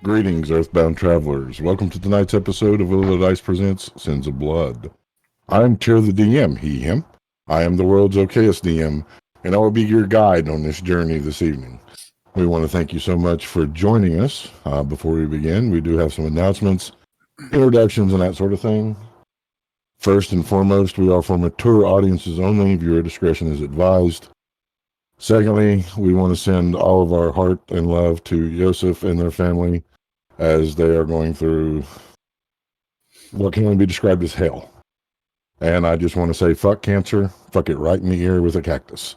Greetings, Earthbound Travelers. Welcome to tonight's episode of Will of the Dice presents Sins of Blood. I'm Tier the DM, he, him. I am the world's okayest DM, and I will be your guide on this journey this evening. We want to thank you so much for joining us. Before we begin, we do have some announcements, introductions, and that sort of thing. First and foremost, we are for mature audiences only. Viewer discretion is advised. Secondly, we want to send all of our heart and love to Yosef and their family as they are going through what can only be described as hell. And I just want to say, fuck cancer, fuck it right in the ear with a cactus.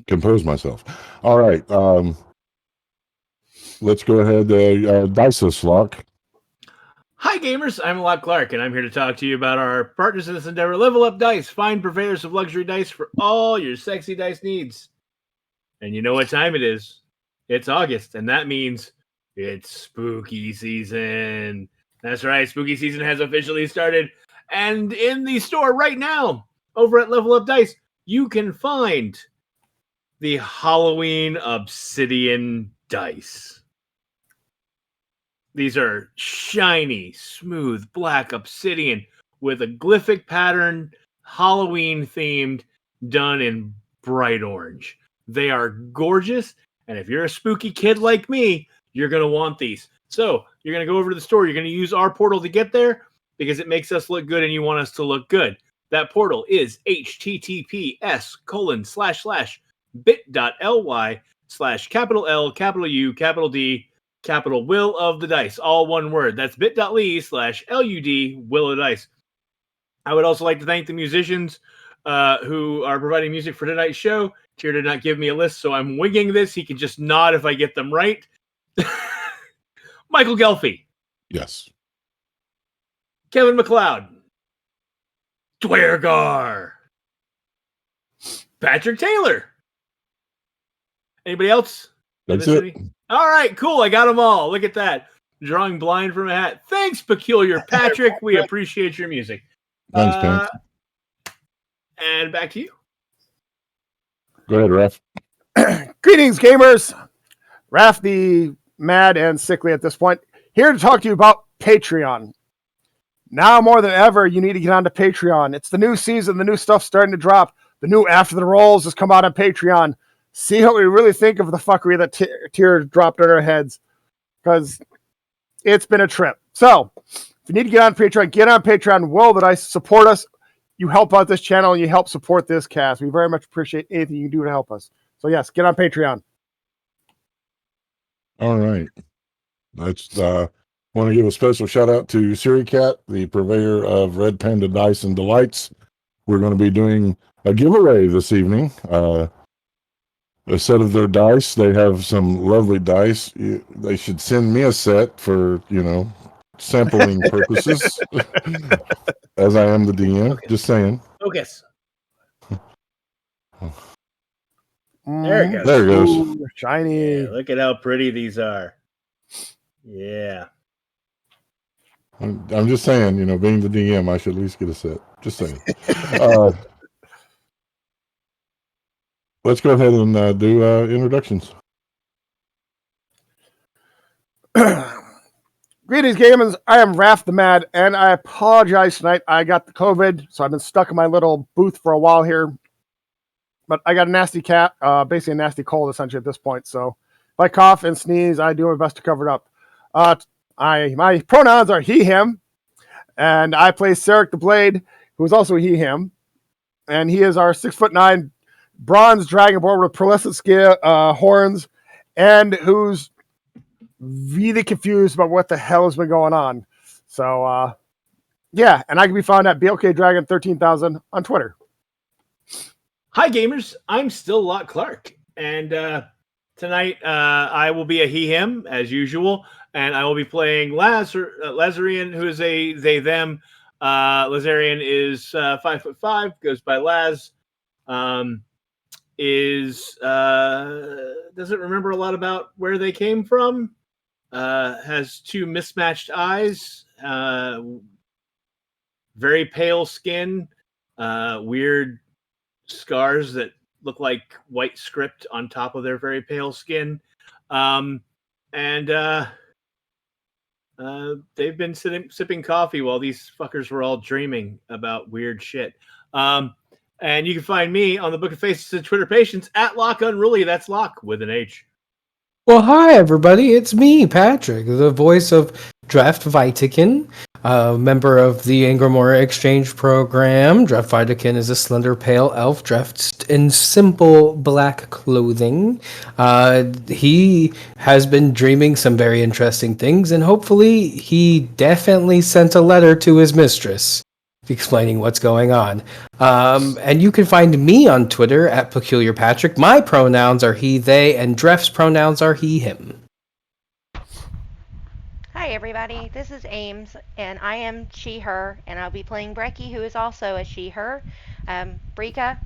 Compose myself. All right, let's go ahead, dice us, Locke. Hi gamers, I'm Locke Clark, and I'm here to talk to you about our partners in this endeavor, Level Up Dice, fine purveyors of luxury dice for all your sexy dice needs. And you know what time it is? It's August, and that means it's spooky season. That's right, spooky season has officially started. And in the store right now, over at Level Up Dice, you can find the Halloween Obsidian dice. These are shiny, smooth, black obsidian with a glyphic pattern, Halloween themed, done in bright orange. They are gorgeous, and if you're a spooky kid like me, you're going to want these. So you're going to go over to the store. You're going to use our portal to get there because it makes us look good and you want us to look good. That portal is https://bit.ly/L, D, Will of the Dice, all one word. That's bit.ly/LUD, Will of the Dice. I would also like to thank the musicians who are providing music for tonight's show. Tier did not give me a list, so I'm winging this. He can just nod if I get them right. Michael Gelfi. Yes. Kevin MacLeod. Dwergar. Patrick Taylor. Anybody else? That's it. All right, cool. I got them all. Look at that. Drawing blind from a hat. Thanks, Peculiar Patrick. We appreciate your music. Thanks, Pam. And back to you. Go ahead, Raph. Greetings, gamers. Raph, the mad and sickly at this point, here to talk to you about Patreon. Now more than ever, you need to get onto Patreon. It's the new season. The new stuff's starting to drop. The new After the Rolls has come out on Patreon. See what we really think of the fuckery that Tier dropped on our heads, because it's been a trip. So, if you need to get on Patreon, get on Patreon. Will that I support us. You help out this channel and you help support this cast. We very much appreciate anything you can do to help us. So, yes, get on Patreon. All right. Let's want to give a special shout out to Siri Cat, the purveyor of Red Panda Dice and Delights. We're going to be doing a giveaway this evening. A set of their dice. They have some lovely dice. They should send me a set for, sampling purposes, as I am the DM. Okay. Just saying. Focus. There it goes. There it goes. Ooh, shiny. Yeah, look at how pretty these are. Yeah. I'm just saying, being the DM, I should at least get a set. Just saying. Let's go ahead and do introductions. Greetings, gamers. I am Raph the Mad, and I apologize tonight. I got the COVID, so I've been stuck in my little booth for a while here. But I got a nasty basically a nasty cold, essentially, at this point. So if I cough and sneeze, I do my best to cover it up. My pronouns are he, him, and I play Sarek the Blade, who is also he, him. And he is our 6'9" bronze dragonborn with pearlescent horns, and who's really confused about what the hell has been going on. So, yeah, and I can be found at BLKDragon13000 on Twitter. Hi, gamers. I'm still Lot Clark, and tonight I will be a he/him as usual, and I will be playing Lazarian, who is a they/them. Lazarian is 5'5", goes by Laz. Doesn't remember a lot about where they came from. Has two mismatched eyes. Very pale skin. Weird scars that look like white script on top of their very pale skin. They've been sipping coffee while these fuckers were all dreaming about weird shit. And you can find me on the Book of Faces and Twitter Patience at Lock Unruly. That's Lock with an H. Well, hi, everybody. It's me, Patrick, the voice of Draft Vitakin, member of the Angramora Exchange Program. Draft Vitakin is a slender, pale elf dressed in simple black clothing. He has been dreaming some very interesting things, and hopefully he definitely sent a letter to his mistress explaining what's going on. And you can find me on Twitter at Peculiar Patrick. My pronouns are he, they, and Dref's pronouns are he, him. Hi everybody, this is Ames, and I am she, her, and I'll be playing Brekkie, who is also a she, her. Brika,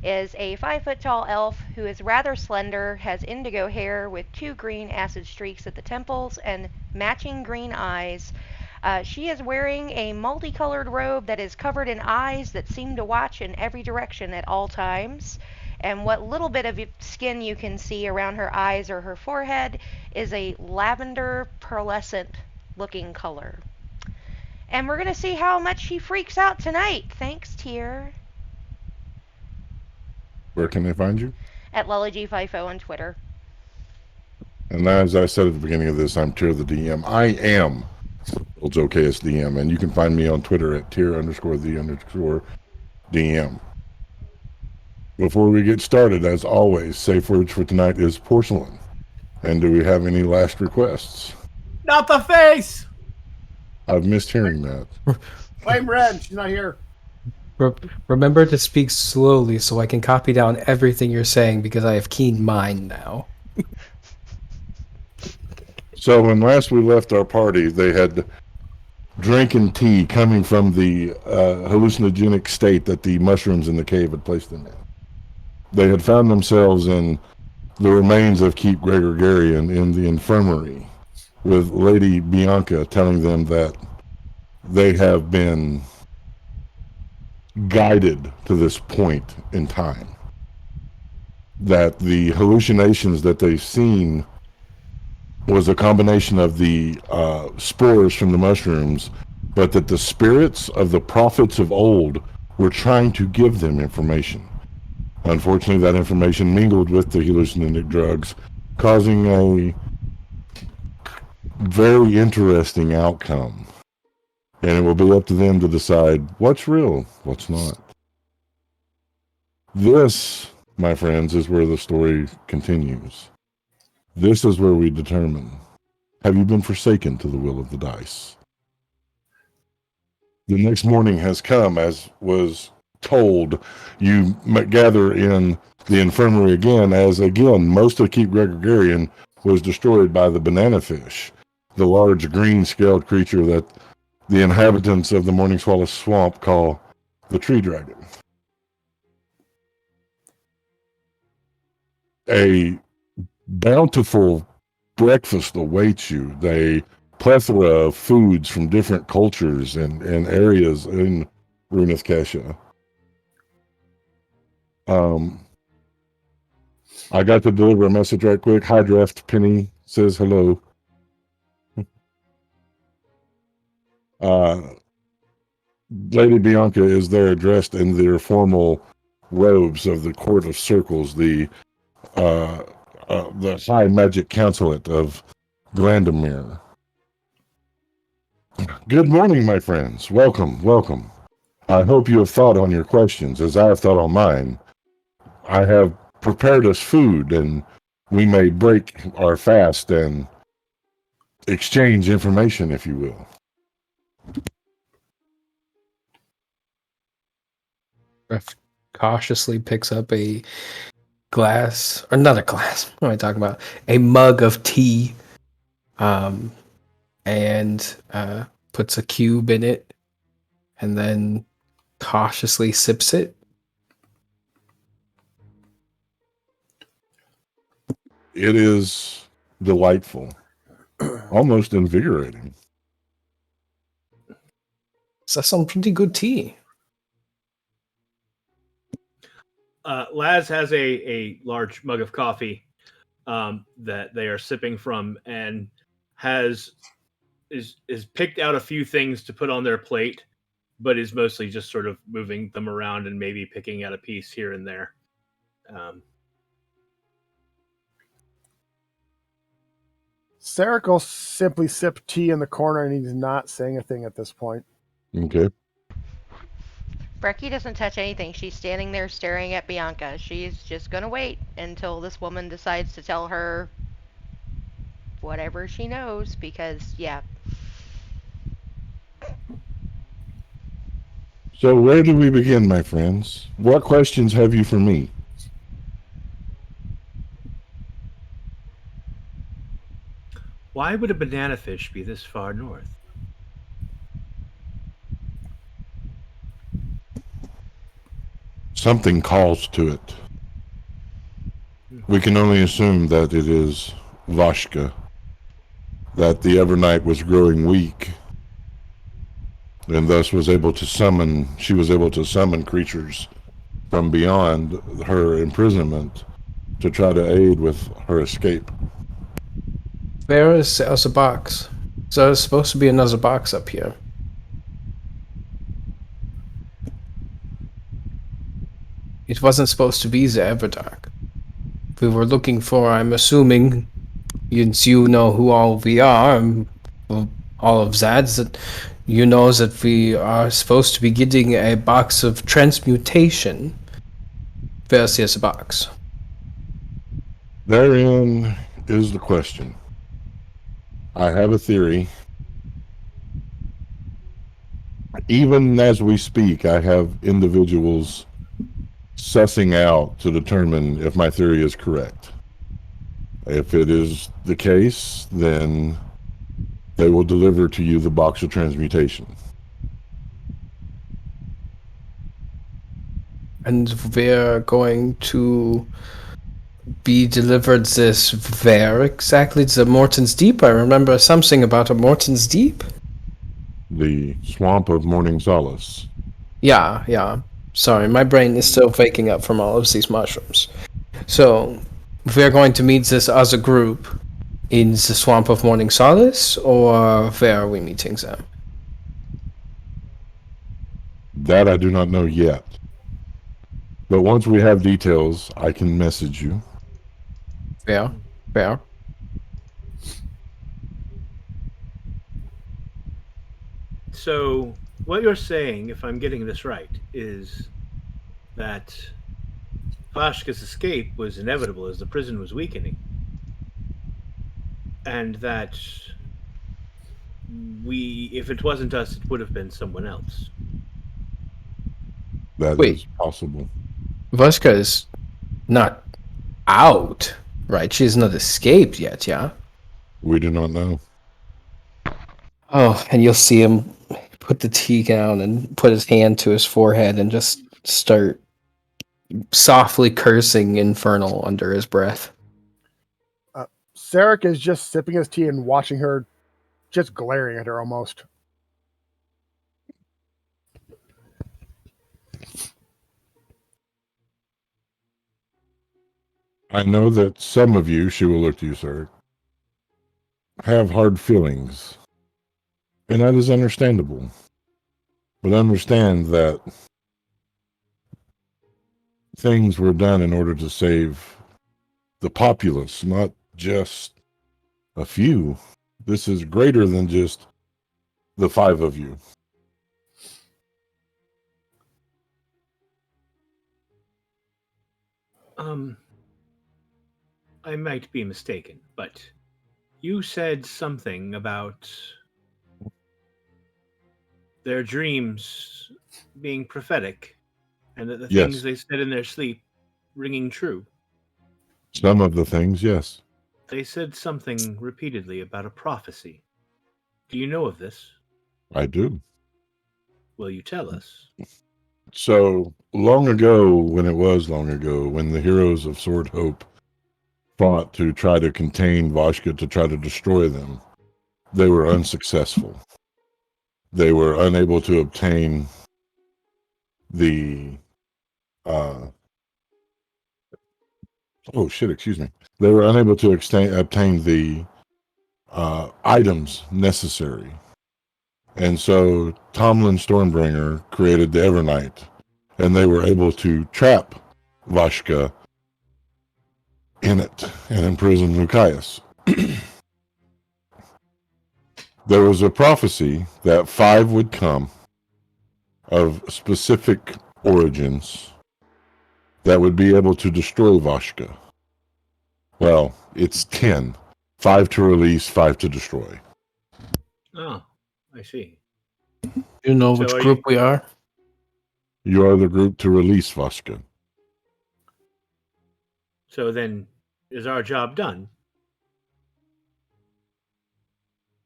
is a 5-foot-tall elf who is rather slender, has indigo hair with 2 green acid streaks at the temples, and matching green eyes. She is wearing a multicolored robe that is covered in eyes that seem to watch in every direction at all times. And what little bit of skin you can see around her eyes or her forehead is a lavender pearlescent looking color. And we're going to see how much she freaks out tonight. Thanks, Tier. Where can they find you? At LullaG50 on Twitter. And as I said at the beginning of this, I'm Tier the DM. I am World's OKest DM, and you can find me on Twitter at Tier_the_DM. Before we get started, as always, safe words for tonight is porcelain. And do we have any last requests? Not the face! I've missed hearing that. Flame Red, she's not here. Remember to speak slowly so I can copy down everything you're saying because I have keen mind now. So when last we left our party, they had drinking tea coming from the hallucinogenic state that the mushrooms in the cave had placed them in. They had found themselves in the remains of Keep Gregorian in the infirmary, with Lady Bianca telling them that they have been guided to this point in time. That the hallucinations that they've seen was a combination of the spores from the mushrooms, but that the spirits of the prophets of old were trying to give them information. Unfortunately, that information mingled with the hallucinogenic drugs, causing a very interesting outcome. And it will be up to them to decide what's real, what's not. This, my friends, is where the story continues. This is where we determine, have you been forsaken to the will of the dice? The next morning has come, as was told. You gather in the infirmary again, as again, most of Keep Gregorian was destroyed by the banana fish, the large green-scaled creature that the inhabitants of the Morning Swallow Swamp call the tree dragon. A bountiful breakfast awaits you. A plethora of foods from different cultures and areas in Runeth Kesha. I got to deliver a message right quick. Hi, Draft Penny says hello. Lady Bianca is there dressed in their formal robes of the Court of Circles, the High Magic Councilate of Glandamere. Good morning, my friends. Welcome, welcome. I hope you have thought on your questions, as I have thought on mine. I have prepared us food, and we may break our fast and exchange information, if you will. Ref cautiously picks up a glass, or not a glass. What am I talking about? A mug of tea, and puts a cube in it, and then cautiously sips it. It is delightful, almost invigorating. So that's some pretty good tea. Laz has a large mug of coffee that they are sipping from, and is picked out a few things to put on their plate, but is mostly just sort of moving them around and maybe picking out a piece here and there. Sarek will simply sip tea in the corner, and he's not saying a thing at this point. Okay. Brecky doesn't touch anything. She's standing there staring at Bianca. She's just gonna wait until this woman decides to tell her whatever she knows, because, yeah. So where do we begin, my friends? What questions have you for me? Why would a banana fish be this far north? Something calls to it. We can only assume that it is Vashka, that the Evernight was growing weak, and thus was able to summon creatures from beyond her imprisonment to try to aid with her escape. Where is there's a box? So there's supposed to be another box up here. It wasn't supposed to be the Everdark. We were looking for, I'm assuming, since you know who all we are, and all of that you know that we are supposed to be getting a box of transmutation. Where's this box? Therein is the question. I have a theory. Even as we speak, I have individuals sussing out to determine if my theory is correct. If it is the case, then they will deliver to you the box of transmutation. And we're going to be delivered this where exactly? To Morton's Deep? I remember something about a Morton's Deep. The Swamp of Morning Solace. Yeah. Sorry, my brain is still waking up from all of these mushrooms. So, we're going to meet this other group in the Swamp of Morning Solace, or where are we meeting them? That I do not know yet. But once we have details, I can message you. Where? So, what you're saying, if I'm getting this right, is that Vashka's escape was inevitable as the prison was weakening. And that if it wasn't us, it would have been someone else. That Wait. is possible. Vashka is not out, right? She's not escaped yet, yeah? We do not know. Oh, and you'll see him put the tea down and put his hand to his forehead and just start softly cursing infernal under his breath. Sarek is just sipping his tea and watching her, just glaring at her almost. I know that some of you, she will look to you, sir, have hard feelings. And that is understandable. But understand that things were done in order to save the populace, not just a few. This is greater than just the 5 of you. I might be mistaken, but you said something about their dreams being prophetic and that the Yes. things they said in their sleep ringing true. Some of the things, yes. They said something repeatedly about a prophecy. Do you know of this? I do. Will you tell us? So long ago, when the heroes of Sword Hope fought to try to contain Vashka, to try to destroy them, they were unsuccessful. They were unable to obtain the excuse me. They were unable to obtain the items necessary. And so Tomlin Stormbringer created the Evernight, and they were able to trap Vashka in it and imprison Lucius. There was a prophecy that 5 would come of specific origins that would be able to destroy Vashka. Well, it's 10. 5 to release, 5 to destroy. Oh, I see. You know So which are group we are? You are the group to release Vashka. So then, is our job done?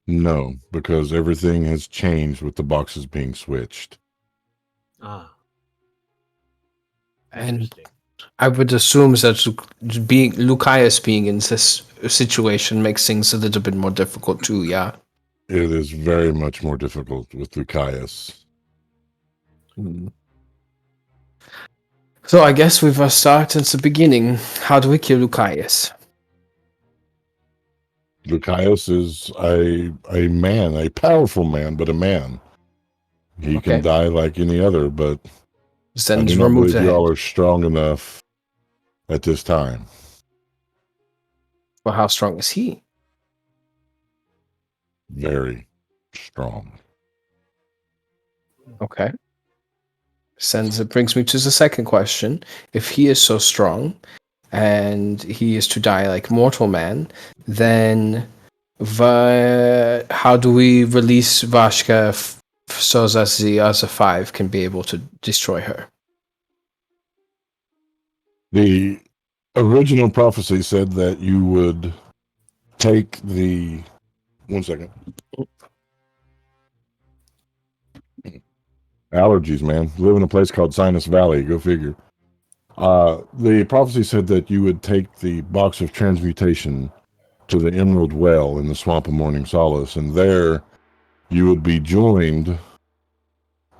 No, because everything has changed with the boxes being switched. Ah. And Interesting. I would assume that Lucius being in this situation makes things a little bit more difficult too, yeah. It is very much more difficult with Lucius. So I guess we must start at the beginning. How do we kill Lucius? Lucius is a man, a powerful man, but a man. He Okay. can die like any other, but I Then do not remove believe the you head. all are strong enough at this time. Well, how strong is he? Very strong. Okay. Since it brings me to the second question. If he is so strong and he is to die like mortal man, then how do we release Vashka so that the other 5 can be able to destroy her? The original prophecy said that you would take the... One second. Allergies, man. Live in a place called Sinus Valley. Go figure. The prophecy said that you would take the box of transmutation to the Emerald Well in the Swamp of Morning Solace, and there you would be joined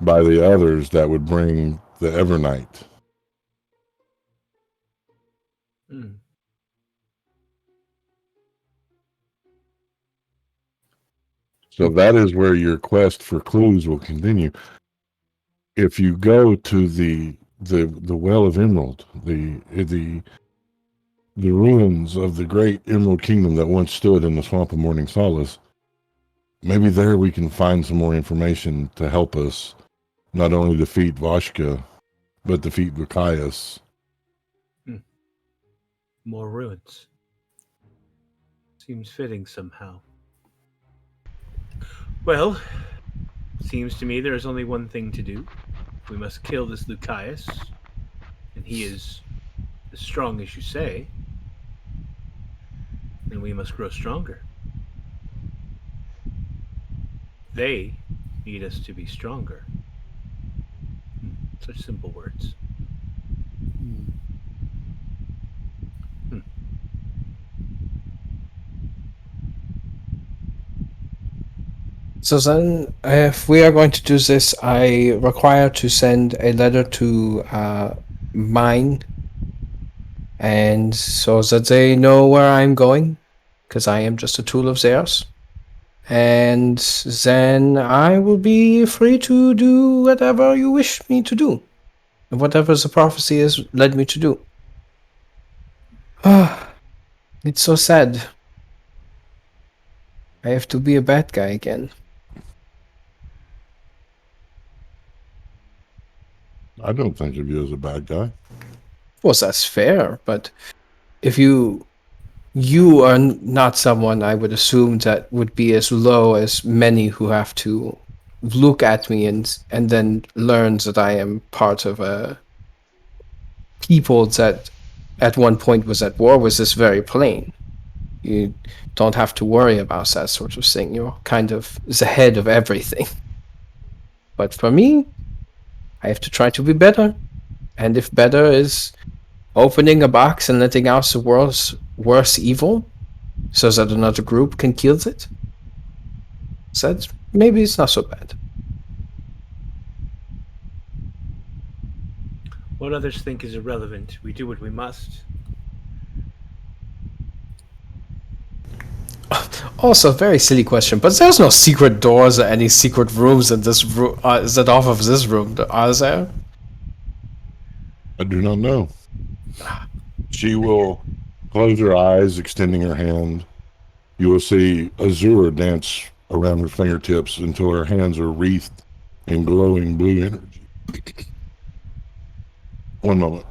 by the others that would bring the Evernight. Hmm. So that is where your quest for clues will continue. If you go to the Well of Emerald, the ruins of the great Emerald Kingdom that once stood in the Swamp of Morning Solace, maybe there we can find some more information to help us not only defeat Vashka, but defeat Lucius. More ruins. Seems fitting somehow. Well, seems to me there is only one thing to do. We must kill this Lucius, and he is as strong as you say, and we must grow stronger. They need us to be stronger. Such simple words. So then, if we are going to do this, I require to send a letter to mine, and so that they know where I'm going, because I am just a tool of theirs. And then I will be free to do whatever you wish me to do, whatever the prophecy has led me to do. It's so sad. I have to be a bad guy again. I don't think of you as a bad guy. Well, that's fair, but if you are not someone I would assume that would be as low as many who have to look at me and then learn that I am part of a people that at one point was at war with this very plane. You don't have to worry about that sort of thing. You're kind of the head of everything. But for me, I have to try to be better. And if better is opening a box and letting out the world's worst evil so that another group can kill it, that maybe it's not so bad. What others think is irrelevant. We do what we must. Also, very silly question, but there's no secret doors or any secret rooms in this room. Is that off of this room? Are there? I do not know. She will close her eyes, extending her hand. You will see Azure dance around her fingertips until her hands are wreathed in glowing blue energy. One moment.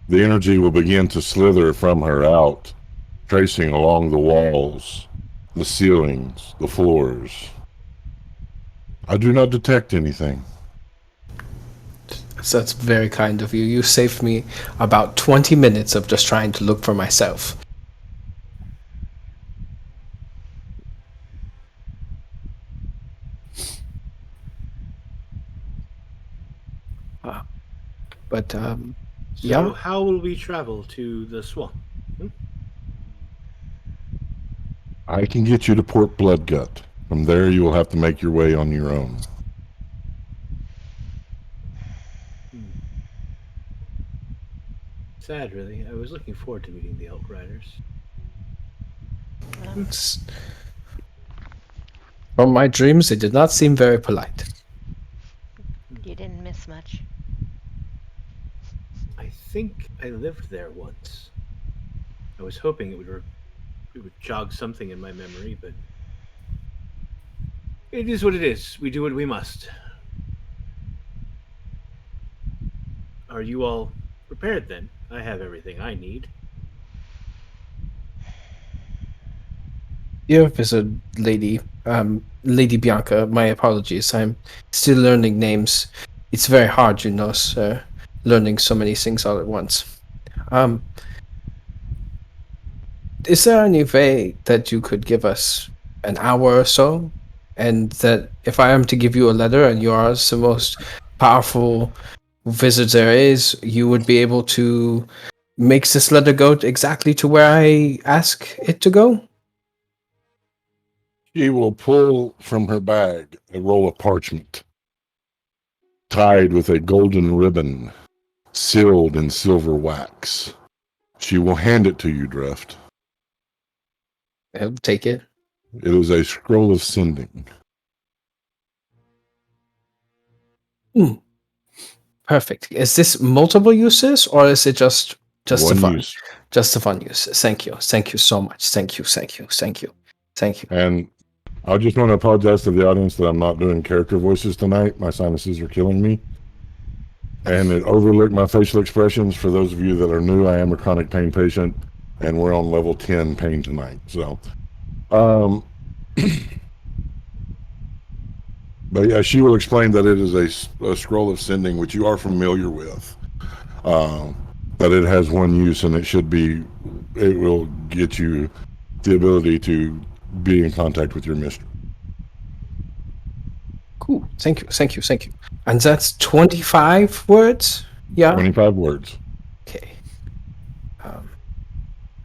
The energy will begin to slither from her out, tracing along the walls, the ceilings, the floors. I do not detect anything. That's very kind of you. You saved me about 20 minutes of just trying to look for myself. But So yeah. how will we travel to the swamp? I can get you to Port Bloodgut. From there, you will have to make your way on your own. Sad, really. I was looking forward to meeting the Elk Riders. It's- From my dreams, they did not seem very polite. You didn't miss much. I think I lived there once. I was hoping it would jog something in my memory, but it is what it is. We do what we must. Are you all prepared then? I have everything I need. Dear visit, Lady, Lady Bianca, my apologies. I'm still learning names. It's very hard, you know, sir, learning so many things all at once. Is there any way that you could give us an hour or so? And that if I am to give you a letter and you are the most powerful wizard there is, you would be able to make this letter go exactly to where I ask it to go? She will pull from her bag a roll of parchment, tied with a golden ribbon, sealed in silver wax. She will hand it to you, Drift. I'll take it. It is a scroll of sending. Perfect. Is this multiple uses or is it just the One fun? use. Just the fun uses. Thank you. Thank you so much. Thank you. Thank you. Thank you. Thank you. And I just want to apologize to the audience that I'm not doing character voices tonight. My sinuses are killing me. And it overlooked my facial expressions. For those of you that are new, I am a chronic pain patient, and we're on level 10 pain tonight. So, but yeah, she will explain that it is a scroll of sending, which you are familiar with. That it has one use, and it will get you the ability to be in contact with your mistress. Cool. Thank you. Thank you. Thank you. And that's 25 words? Yeah. 25 words. Okay.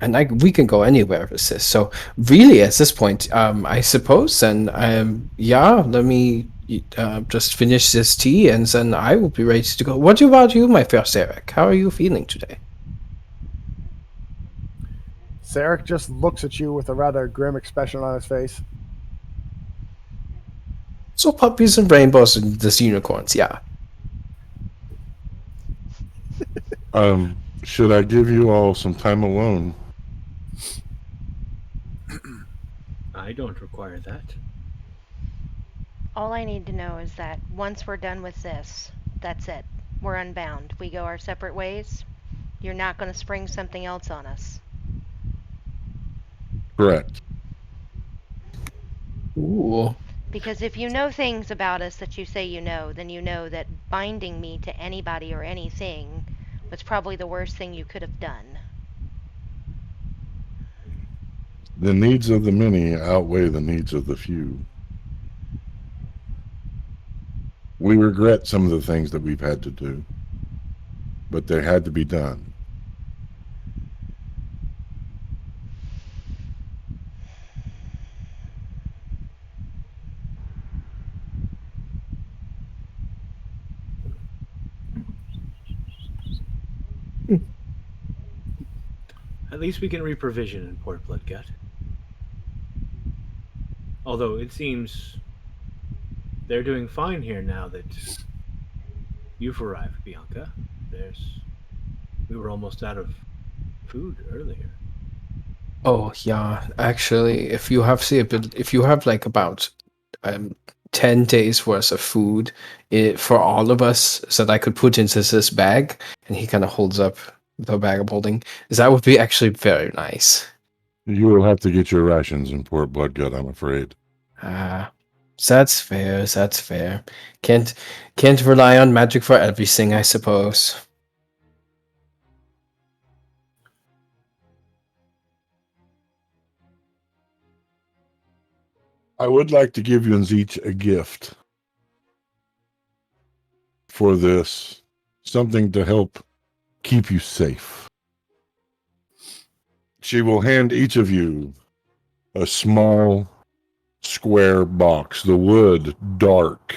And we can go anywhere with this. So really, at this point, I suppose then, let me just finish this tea, and then I will be ready to go. What about you, my fair Sarek? How are you feeling today? Sarek just looks at you with a rather grim expression on his face. So puppies and rainbows and this unicorns, yeah. Should I give you all some time alone? I don't require that. All I need to know is that once we're done with this, that's it. We're unbound. We go our separate ways. You're not going to spring something else on us. Correct. Ooh. Because if you know things about us that you say you know, then you know that binding me to anybody or anything was probably the worst thing you could have done. The needs of the many outweigh the needs of the few. We regret some of the things that we've had to do, but they had to be done. At least we can reprovision in Port Bloodgut. Although it seems they're doing fine here now that you've arrived, Bianca. We were almost out of food earlier. Oh yeah, actually, if you have like about 10 days worth of food for all of us, so that I could put into this bag, and he kind of holds up the bag of holding, that would be actually very nice. You will have to get your rations in Port Bloodgut, I'm afraid. That's fair. That's fair. Can't rely on magic for everything, I suppose. I would like to give you each a gift for this, something to help keep you safe. She will hand each of you a small square box, the wood dark,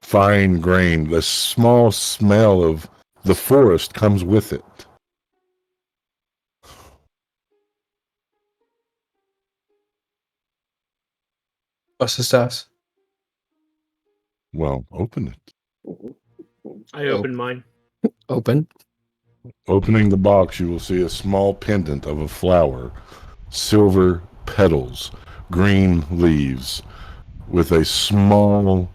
fine grained. The small smell of the forest comes with it. What's this does? Well, open it. I opened mine. Open. Opening the box, you will see a small pendant of a flower, silver petals, green leaves, with a small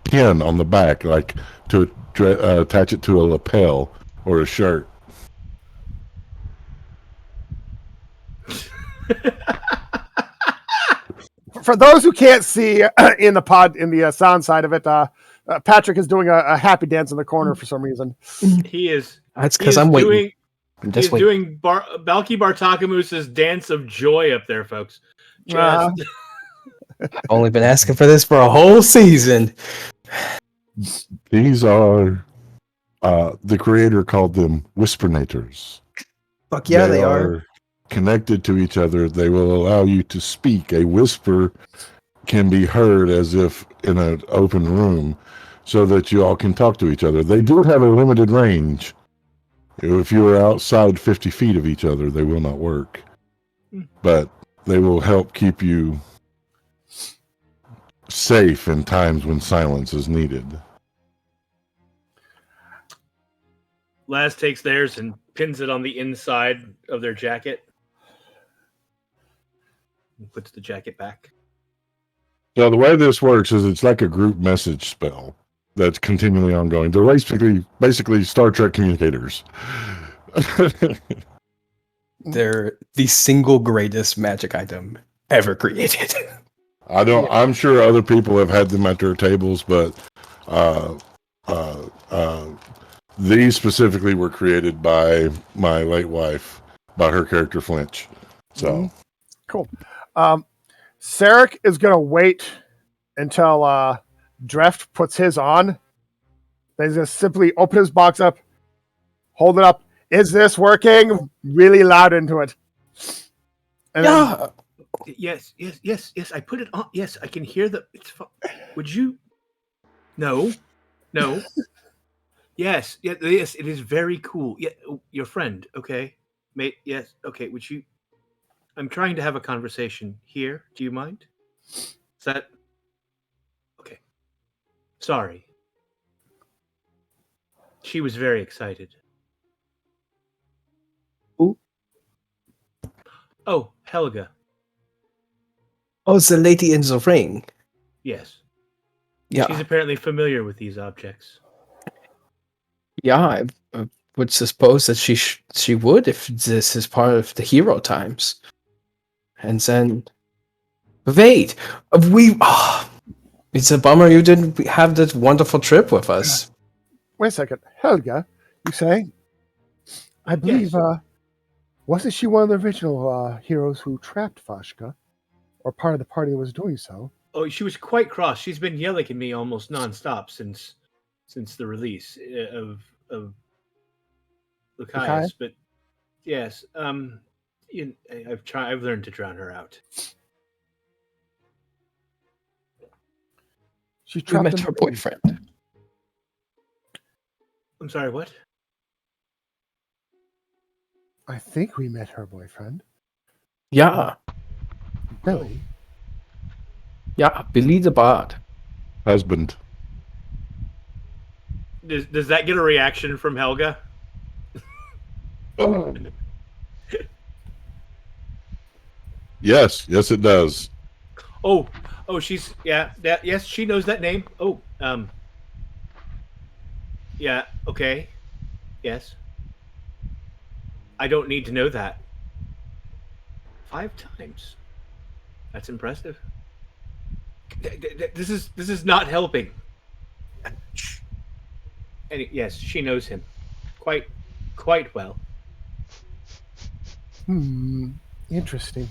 pin on the back, like to attach it to a lapel or a shirt. For those who can't see in the sound side of it, Patrick is doing a happy dance in the corner for some reason. He is. That's because I'm waiting. He's doing Balki Bartakamus's dance of joy up there, folks. Uh-huh. I've only been asking for this for a whole season. These are the creator called them Whispernators. Fuck yeah, they are. Connected to each other. They will allow you to speak. A whisper can be heard as if in an open room, so that you all can talk to each other. They do have a limited range. If you are outside 50 feet of each other, they will not work. But they will help keep you safe in times when silence is needed. Laz takes theirs and pins it on the inside of their jacket. And puts the jacket back. So the way this works is it's like a group message spell that's continually ongoing. They're basically Star Trek communicators. They're the single greatest magic item ever created. I'm sure other people have had them at their tables, but these specifically were created by my late wife, by her character Flinch. So cool. Sarek is going to wait until Dreft puts his on. He's going to simply open his box up, hold it up. Is this working? Really loud into it. And Yeah. Yes. I put it on. Yes, I can hear the. Would you? No. Yes. It is very cool. Yeah, your friend. Okay, mate. Yes. Okay. Would you? I'm trying to have a conversation here. Do you mind? Is that okay? Sorry. She was very excited. Who? Oh, Helga. Oh, it's the lady in the ring. Yes. Yeah, She's apparently familiar with these objects. yeah. I would suppose that she would if this is part of the hero times. And then, wait, we. Oh, it's a bummer you didn't have this wonderful trip with us. Wait a second. Helga, you say? I believe, Yes. wasn't she one of the original heroes who trapped Vashka? Or part of the party that was doing so? Oh, she was quite cross. She's been yelling at me almost nonstop since the release of Lucius. But yes, I've learned to drown her out. She We trapped met in her the ring. boyfriend. I'm sorry, what? I think we met her boyfriend. Yeah, Billy. yeah. Billy the Bard. Husband. Does that get a reaction from Helga? Yes, it does. Oh, she's yes, she knows that name. Oh, yeah, okay, yes. I don't need to know that. 5 times. That's impressive. This is not helping. Yes, she knows him quite well. Interesting.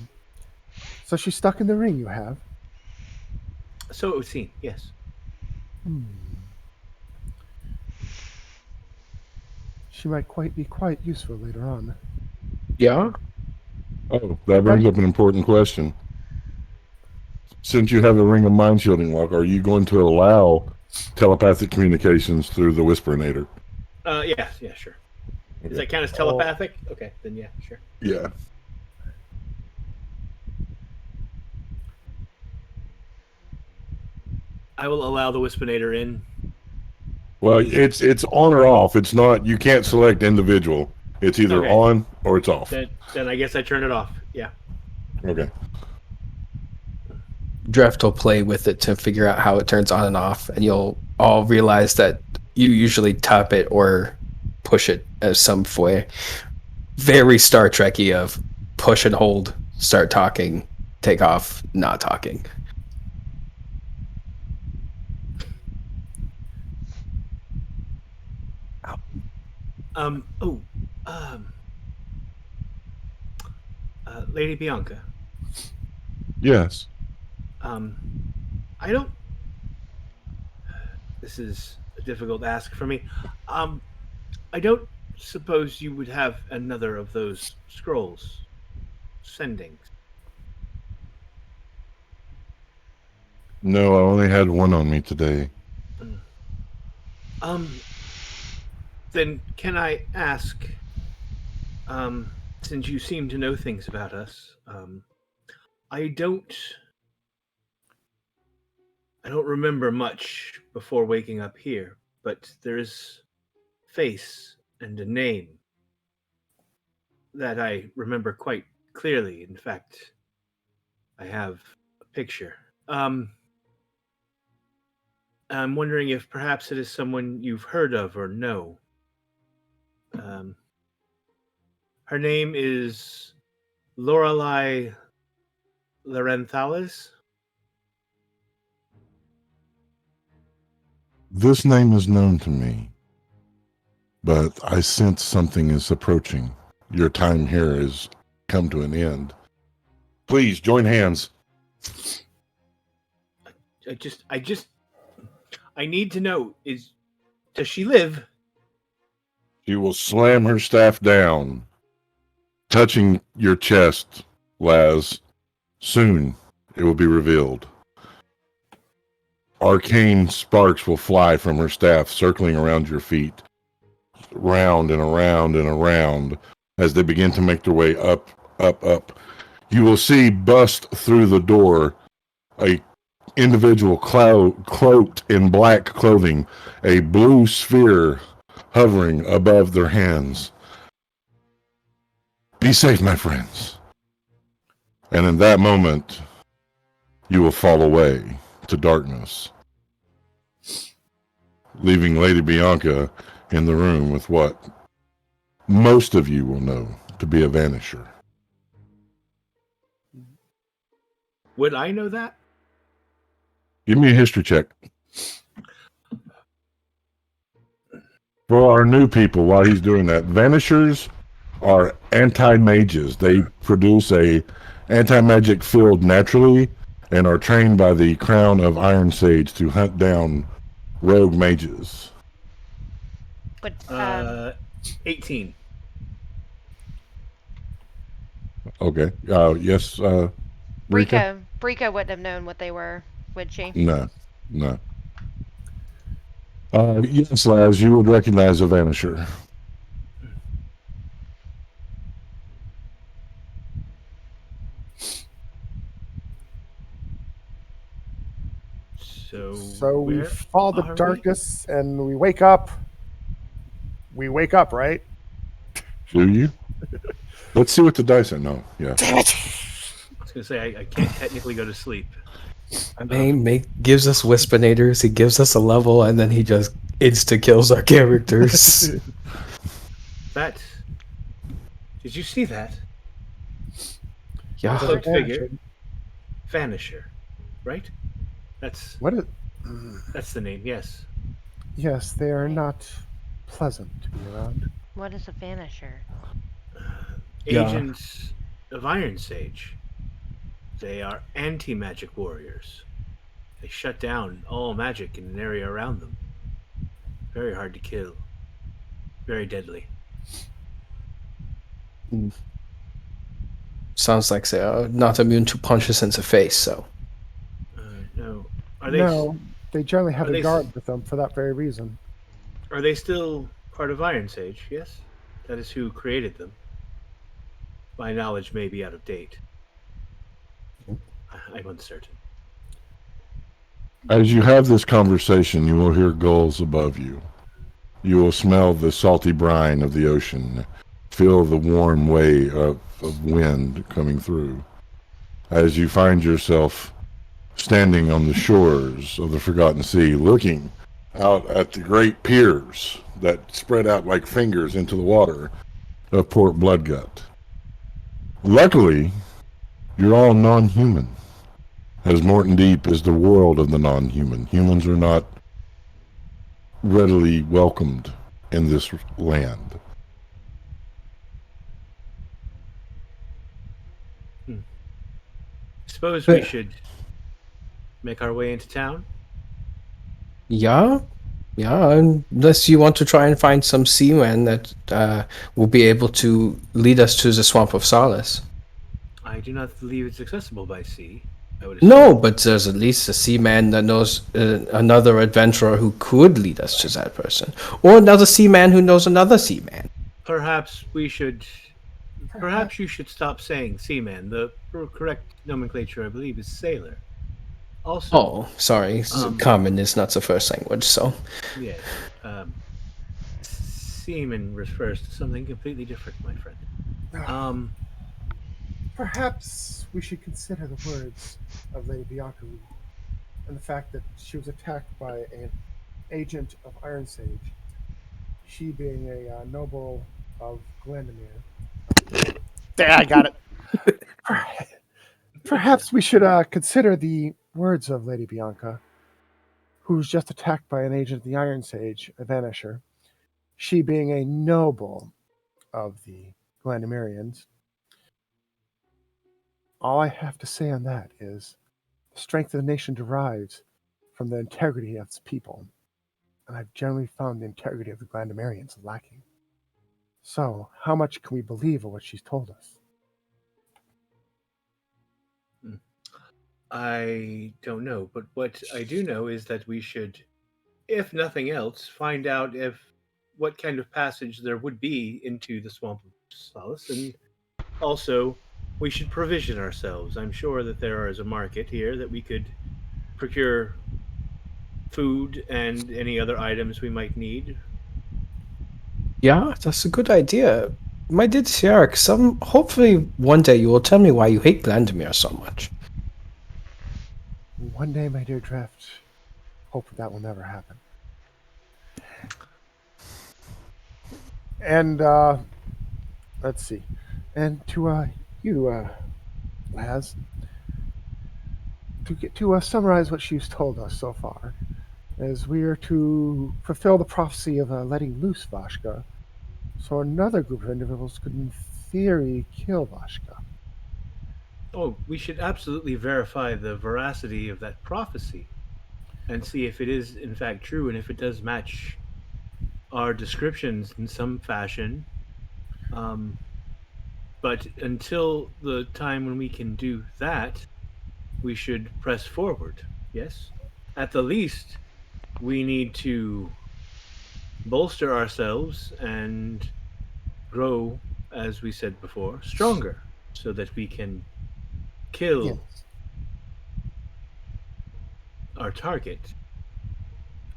So she's stuck in the ring, you have? So it would seem, yes. She might be quite useful later on. Yeah. Oh, that brings up an important question. Since you have the ring of mind shielding lock, are you going to allow telepathic communications through the Whisperinator? Yeah, sure. Does that count as telepathic? Okay, then yeah, sure. Yeah. I will allow the Wispinator in. Well, it's on or off. It's not. You can't select individual. It's either Okay. on or it's off. Then I guess I turn it off. Yeah. Okay. Draft will play with it to figure out how it turns on and off, and you'll all realize that you usually tap it or push it as some way. Very Star Trekky of push and hold, start talking, take off, not talking. Lady Bianca. Yes. I don't. This is a difficult ask for me. I don't suppose you would have another of those scrolls. Sendings. No, I only had one on me today. Then can I ask, since you seem to know things about us, I don't remember much before waking up here, but there is a face and a name that I remember quite clearly. In fact, I have a picture. I'm wondering if perhaps it is someone you've heard of or know. Her name is Lorelei Larenthales. This name is known to me, but I sense something is approaching. Your time here has come to an end. Please join hands. I need to know, does she live? She will slam her staff down, touching your chest, Laz. Soon it will be revealed. Arcane sparks will fly from her staff, circling around your feet, round and around and around, as they begin to make their way up, up, up. You will see bust through the door a individual cloaked in black clothing, a blue sphere hovering above their hands. Be safe, my friends. And in that moment, you will fall away to darkness. leaving Lady Bianca in the room with what most of you will know to be a vanisher. Would I know that? Give me a history check. For our new people, while he's doing that, vanishers are anti-mages. They produce a anti-magic field naturally and are trained by the Crown of Iron Sage to hunt down rogue mages. But 18. Okay. Yes, Rika? Brika wouldn't have known what they were, would she? No. Yes, Laz, you would recognize a vanisher. So we where fall the are we? darkness and we wake up. We wake up, right? Do you? Let's see what the dice are. No, yeah. I was gonna say I can't technically go to sleep. I mean, gives us Wispinators, he gives us a level, and then he just insta kills our characters. That. Did you see that? Yeah. Cloaked figure. Vanisher. Right? That's What is? the name, yes. Yes, they are not pleasant to be around. What is a vanisher? Yeah. Agents of Iron Sage. They are anti-magic warriors. They shut down all magic in an area around them. Very hard to kill. Very deadly. Sounds like they are not immune to punches in the face, so. No. Are they No, they generally have are they a guard with them for that very reason. are they still part of Iron Sage? Yes. That is who created them. My knowledge may be out of date. I'm uncertain. As you have this conversation, you will hear gulls above you. You will smell the salty brine of the ocean, feel the warm way of wind coming through. As you find yourself standing on the shores of the Forgotten Sea, looking out at the great piers that spread out like fingers into the water of Port Bloodgut. Luckily, you're all non-human, as Morton Deep is the world of the non-human. Humans are not readily welcomed in this land. Suppose we should make our way into town. Yeah, unless you want to try and find some seamen that will be able to lead us to the Swamp of Solace. I do not believe it's accessible by sea. I would No, but there's at least a seaman that knows another adventurer who could lead us to that person. Or another seaman who knows another seaman. Perhaps you should stop saying seaman. The correct nomenclature, I believe, is sailor. Also, Oh, sorry. Common is not the first language, so. yeah, seaman refers to something completely different, my friend. Perhaps we should consider the words of Lady Bianca and the fact that she was attacked by an agent of Iron Sage, she being a noble of Glandamere. There, I got it. Perhaps we should consider the words of Lady Bianca, who was just attacked by an agent of the Iron Sage, a vanisher, she being a noble of the Glandamerians. All I have to say on that is the strength of the nation derives from the integrity of its people, and I've generally found the integrity of the Glandamerians lacking. So, how much can we believe of what she's told us? I don't know, but what I do know is that we should, if nothing else, find out what kind of passage there would be into the Swamp of Solace, and also we should provision ourselves. I'm sure that there is a market here that we could procure food and any other items we might need. Yeah, that's a good idea. My dear Sierra, hopefully one day you will tell me why you hate Glandamere so much. One day, my dear Draft, hope that will never happen. And let's see. And to you, Laz, to summarize what she's told us so far, is we are to fulfill the prophecy of letting loose Vashka, so another group of individuals could, in theory, kill Vashka. Oh, we should absolutely verify the veracity of that prophecy and see if it is in fact true and if it does match our descriptions in some fashion. But until the time when we can do that, we should press forward. Yes? At the least, we need to bolster ourselves and grow, as we said before, stronger so that we can kill Yes. our target.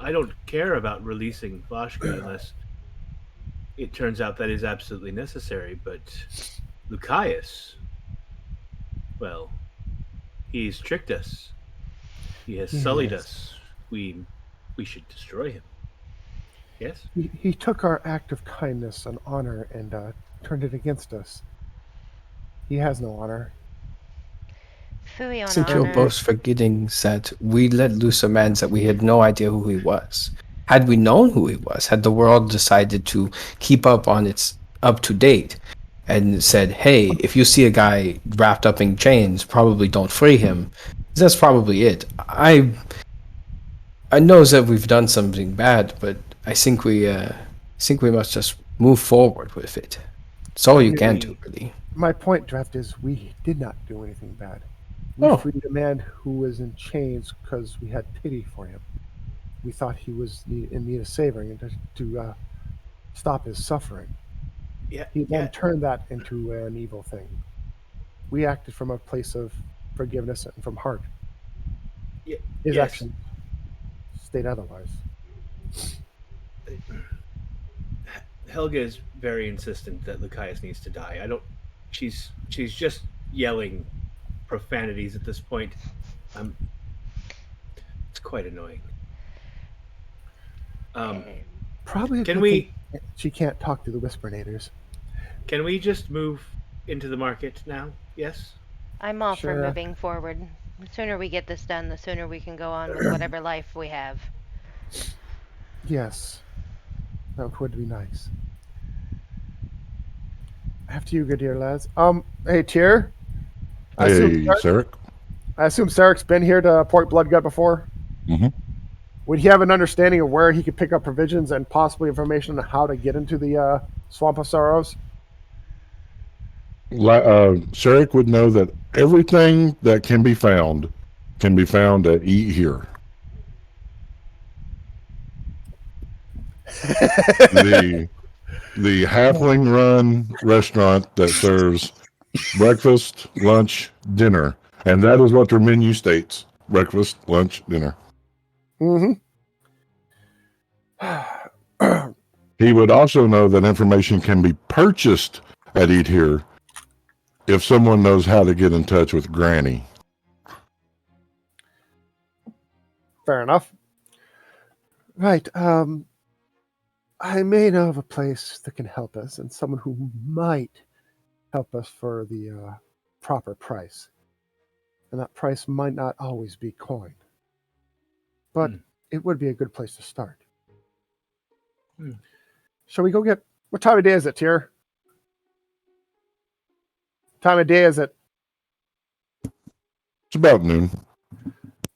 I don't care about releasing Vashka unless it turns out that is absolutely necessary, but Lucius, well, he's tricked us. He has sullied Yes. us. We should destroy him. Yes? He took our act of kindness and honor and turned it against us. He has no honor. Fooey I on think you're honor. both forgetting that we let loose a man that we had no idea who he was. Had we known who he was, had the world decided to keep up on its up to date and said, hey, if you see a guy wrapped up in chains, probably don't free him. That's probably it. I know that we've done something bad, but I think we must just move forward with it. It's all you can do, really. My point, Draft, is we did not do anything bad. We Oh. freed a man who was in chains because we had pity for him. We thought he was in need of saving and to stop his suffering. Yeah. He then turned that into an evil thing. We acted from a place of forgiveness and from heart. Yeah, His yes. actions state otherwise. Helga is very insistent that Lucius needs to die. She's just yelling profanities at this point. It's quite annoying. Probably. Can we She can't talk to the Whispernators. Can we just move into the market now? Yes? I'm all for Sure. moving forward. The sooner we get this done, the sooner we can go on with whatever life we have. Yes, that would be nice. After you, good dear lads. Hey, Tyr. I Hey, Sarek. assume Sarek's been here to Port Bloodgut before. Mhm. Would he have an understanding of where he could pick up provisions and possibly information on how to get into the Swamp of Sorrows? Sarek would know that everything that can be found at Eat Here. The halfling run restaurant that serves breakfast, lunch, dinner, and that is what their menu states: breakfast, lunch, dinner. Mm-hmm. He would also know that information can be purchased at Eat Here if someone knows how to get in touch with Granny. Fair enough. Right. I may know of a place that can help us and someone who might help us for the proper price. And that price might not always be coin. But it would be a good place to start. Shall we go get... What time of day is it, Tyr? Time of day is it? It's about noon.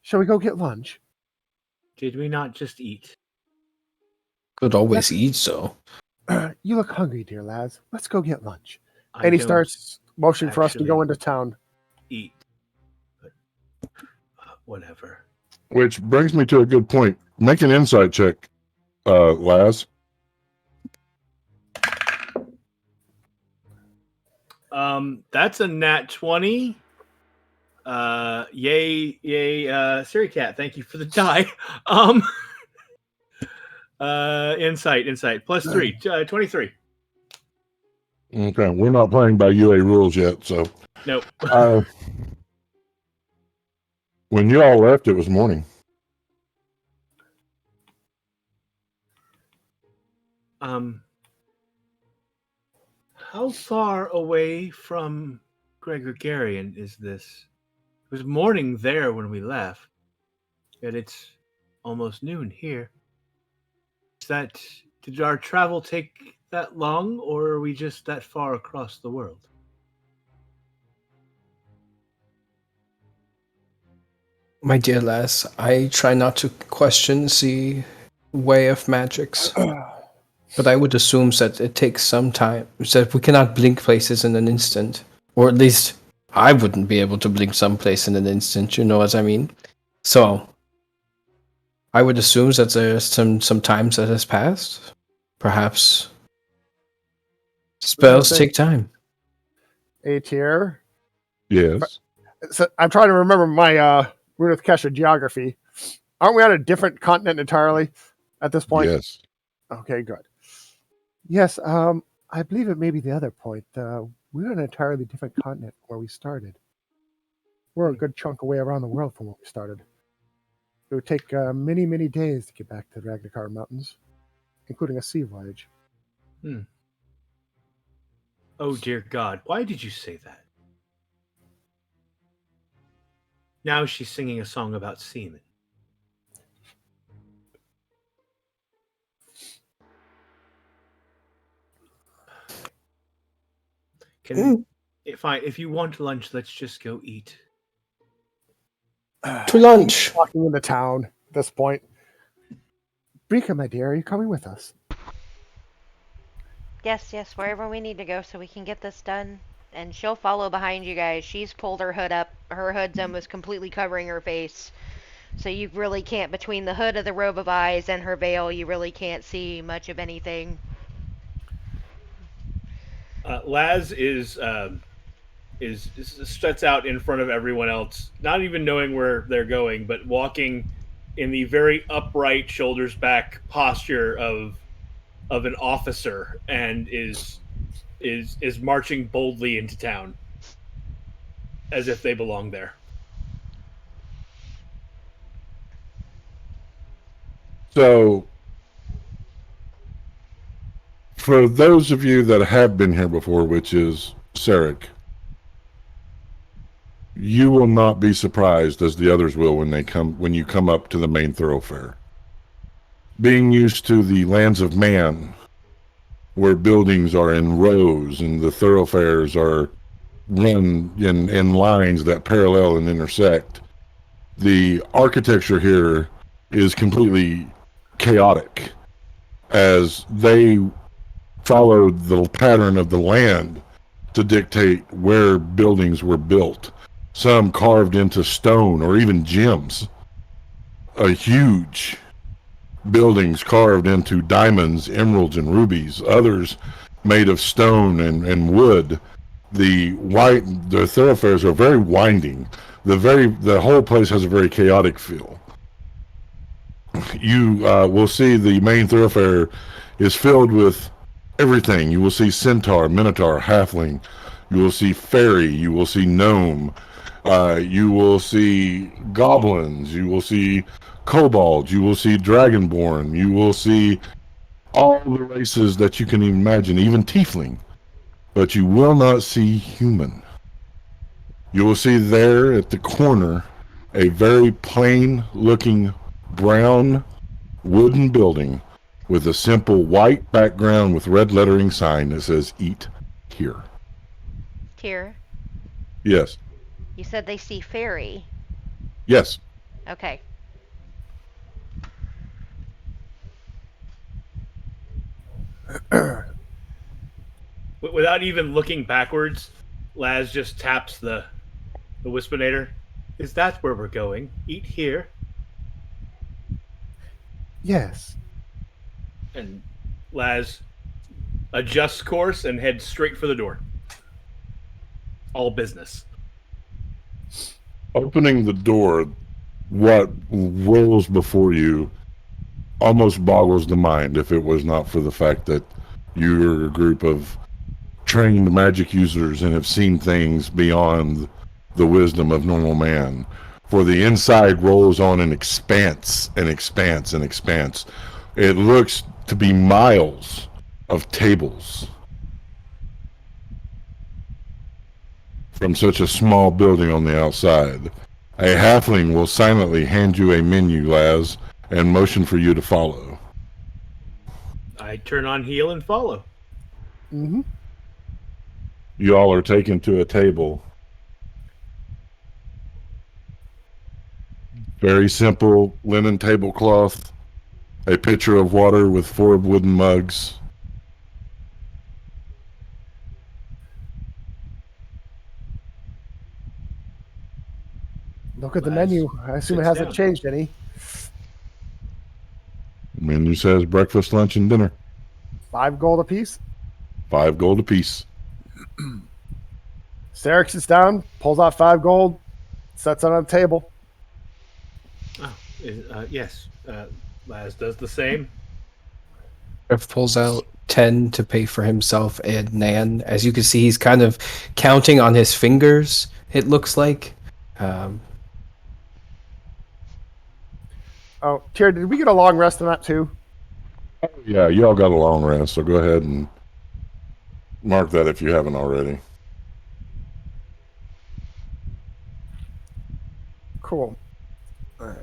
Shall we go get lunch? Did we not just eat? Could always eat, so. You look hungry, dear lads. Let's go get lunch. I And he don't starts motioning for us to go actually into town. eat. But whatever. Which brings me to a good point. Make an insight check, Laz. That's a nat 20. Yay, Siri Cat, thank you for the die. Insight, plus 3, 23. Okay, we're not playing by UA rules yet, so. Nope. When you all left, it was morning. How far away from Gregorian is this? It was morning there when we left, yet it's almost noon here. Did our travel take that long, or are we just that far across the world? My dear lass, I try not to question the way of magics, but I would assume that it takes some time, that we cannot blink places in an instant. Or at least, I wouldn't be able to blink some place in an instant, you know what I mean? So, I would assume that there's some time that has passed. Perhaps spells take time. A tier. Yes. So I'm trying to remember my Rune of Kesha geography. Aren't we on a different continent entirely at this point? Yes. Okay, good. Yes, I believe it may be the other point. We're on an entirely different continent where we started. We're a good chunk away around the world from where we started. It would take many, many days to get back to the Ragnar Mountains, including a sea voyage. Oh, dear God, why did you say that? Now she's singing a song about seamen. If you want lunch, let's just go eat. To lunch. Walking into town at this point. Brika, my dear, are you coming with us? Yes, wherever we need to go so we can get this done. And she'll follow behind you guys. She's pulled her hood up. Her hood's almost completely covering her face. So you really can't, between the hood of the robe of eyes and her veil, you really can't see much of anything. Laz is sets out in front of everyone else, not even knowing where they're going, but walking in the very upright, shoulders back posture of an officer, and is marching boldly into town as if they belong there. So, for those of you that have been here before, which is Sarek, you will not be surprised, as the others will, when you come up to the main thoroughfare. Being used to the lands of man, where buildings are in rows and the thoroughfares are run in lines that parallel and intersect, the architecture here is completely chaotic, as they followed the pattern of the land to dictate where buildings were built. Some carved into stone or even gems. Huge buildings carved into diamonds, emeralds, and rubies. Others made of stone and wood. The thoroughfares are very winding. The whole place has a very chaotic feel. You will see the main thoroughfare is filled with everything. You will see centaur, minotaur, halfling. You will see fairy. You will see gnome. You will see goblins. You will see kobolds. You will see dragonborn. You will see all the races that you can imagine, even tiefling. But you will not see human. You will see there at the corner a very plain-looking brown wooden building with a simple white background with red lettering sign that says "Eat Here." Tyr, Yes. you said they see fairy. Yes. Okay. Without even looking backwards, Laz just taps the Wispinator. Is that where we're going? Eat here? Yes. And Laz adjusts course and heads straight for the door. All business. Opening the door, what rolls before you almost boggles the mind, if it was not for the fact that you're a group of trained magic users and have seen things beyond the wisdom of normal man. For the inside rolls on an expanse and expanse and expanse. It looks to be miles of tables from such a small building on the outside. A halfling will silently hand you a menu, Laz, and motion for you to follow. I turn on heel and follow. Mm-hmm. You all are taken to a table. Very simple linen tablecloth, a pitcher of water with 4 wooden mugs. Look at the Laz menu. I assume it sits hasn't down. changed any. Menu says breakfast, lunch, and dinner. 5 gold apiece. 5 gold apiece. Sarek sits down, pulls out 5 gold, sets it on the table. Yes. Laz does the same. Jeff pulls out 10 to pay for himself and Nan. As you can see, he's kind of counting on his fingers, it looks like. Oh, Tyr, did we get a long rest on that too? Yeah, you all got a long rest, so go ahead and mark that if you haven't already. Cool. All right.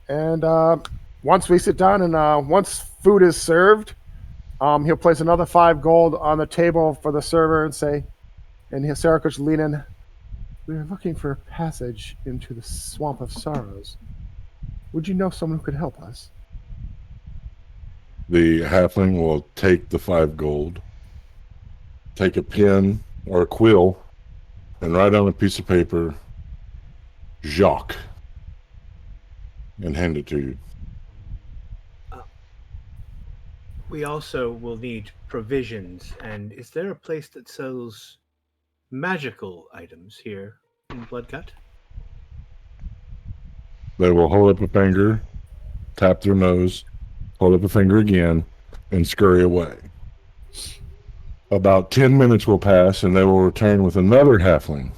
And once we sit down and once food is served, he'll place another 5 gold on the table for the server and say, and Sarek will lean in, "We're looking for a passage into the Swamp of Sorrows. Would you know someone who could help us?" The halfling will take the 5 gold, take a pen or a quill, and write on a piece of paper, Jacques, and hand it to you. We also will need provisions. And is there a place that sells magical items here in Bloodcut? They will hold up a finger, tap their nose, hold up a finger again, and scurry away. About 10 minutes will pass, and they will return with another halfling.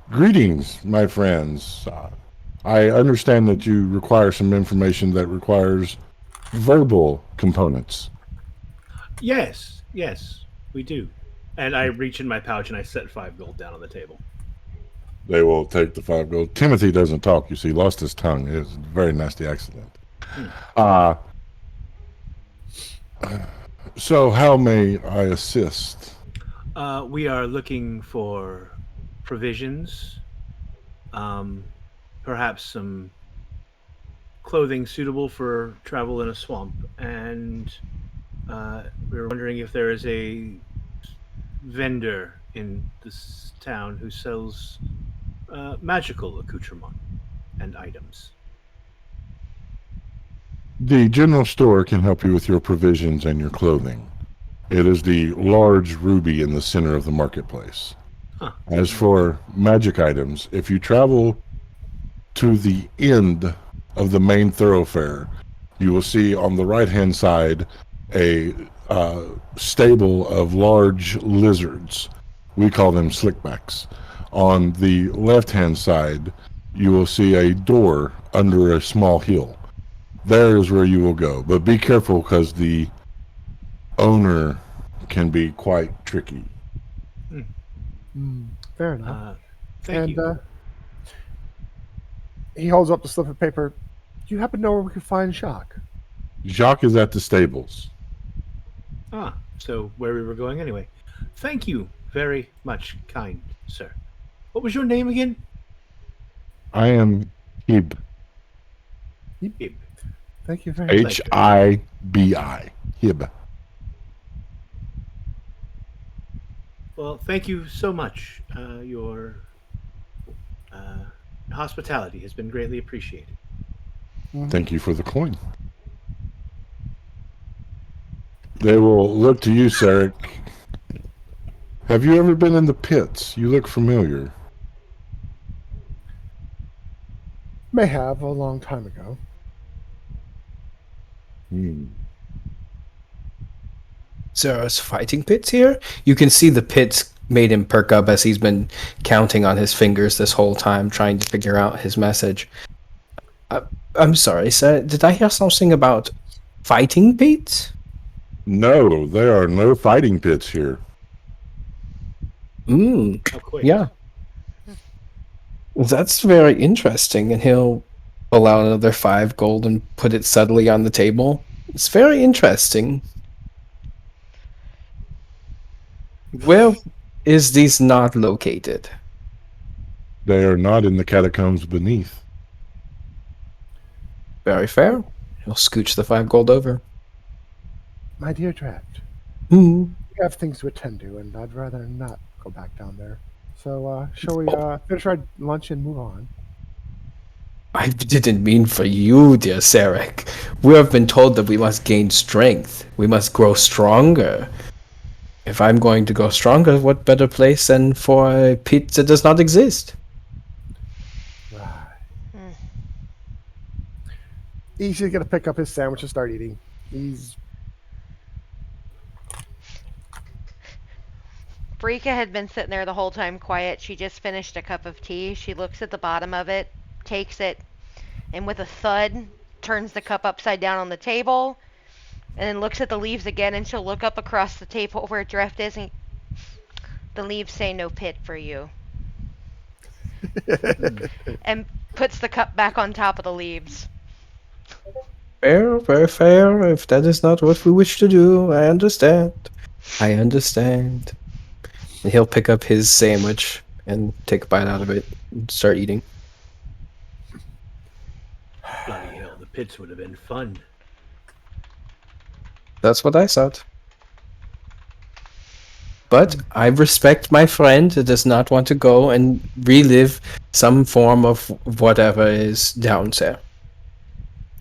Greetings, my friends. I understand that you require some information that requires verbal components. Yes, we do. And I reach in my pouch and I set 5 gold down on the table. They will take the 5 gold. Timothy doesn't talk, you see, lost his tongue. It was a very nasty accident. So how may I assist? We are looking for provisions, perhaps some clothing suitable for travel in a swamp, and we were wondering if there is a vendor in this town who sells magical accoutrement and items. The general store can help you with your provisions and your clothing. It is the large ruby in the center of the marketplace. Huh. As for magic items, if you travel to the end of the main thoroughfare, you will see on the right-hand side a stable of large lizards. We call them slickbacks. On the left-hand side, you will see a door under a small hill. There is where you will go, but be careful because the owner can be quite tricky. Fair enough. Thank you. And he holds up the slip of paper. Do you happen to know where we could find Jacques? Jacques is at the stables. So where we were going anyway. Thank you very much, kind sir. What was your name again? I am Hib. Ib. Thank you very much. Hibi. Hib. Well, thank you so much. Your hospitality has been greatly appreciated. Thank you for the coin. They will look to you, Sarek. Have you ever been in the pits? You look familiar. May have a long time ago. There's fighting pits here. You can see the pits made him perk up as he's been counting on his fingers this whole time, trying to figure out his message. I'm sorry, sir. Did I hear something about fighting pits? No, there are no fighting pits here. How quick? Yeah. That's very interesting. And he'll pull out another 5 gold and put it subtly on the table. It's very interesting. Where is this not located? They are not in the catacombs beneath. Very fair. He'll scooch the 5 gold over. My dear Draft, Hmm. we have things to attend to, and I'd rather not go back down there. So, shall we finish our lunch and move on? I didn't mean for you, dear Sarek. We have been told that we must gain strength. We must grow stronger. If I'm going to go stronger, what better place than for a pit that does not exist? Right. Mm. He's just gonna pick up his sandwich and start eating. He's Brika had been sitting there the whole time quiet. She just finished a cup of tea. She looks at the bottom of it, takes it, and with a thud, turns the cup upside down on the table, and then looks at the leaves again, and she'll look up across the table where Drift is, and the leaves say no pit for you. And puts the cup back on top of the leaves. Fair, very fair. If that is not what we wish to do, I understand. I understand. And he'll pick up his sandwich and take a bite out of it and start eating. Bloody hell, the pits would have been fun. That's what I thought. But I respect my friend that does not want to go and relive some form of whatever is down there.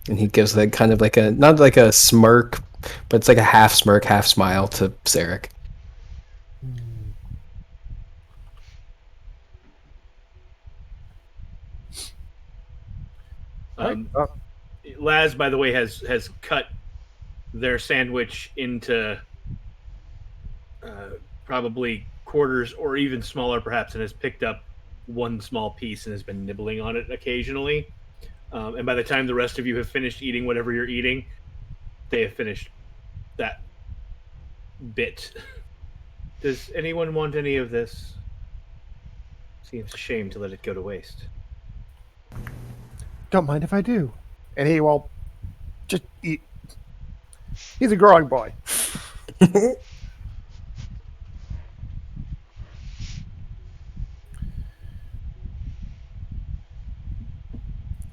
And he gives like kind of like a, not like a smirk, but it's like a half smirk, half smile to Sarek. Laz, by the way, has cut their sandwich into probably quarters or even smaller, perhaps, and has picked up one small piece and has been nibbling on it occasionally. And by the time the rest of you have finished eating whatever you're eating, they have finished that bit. Does anyone want any of this? Seems a shame to let it go to waste. don't mind if I do. And he will just eat. He's a growing boy.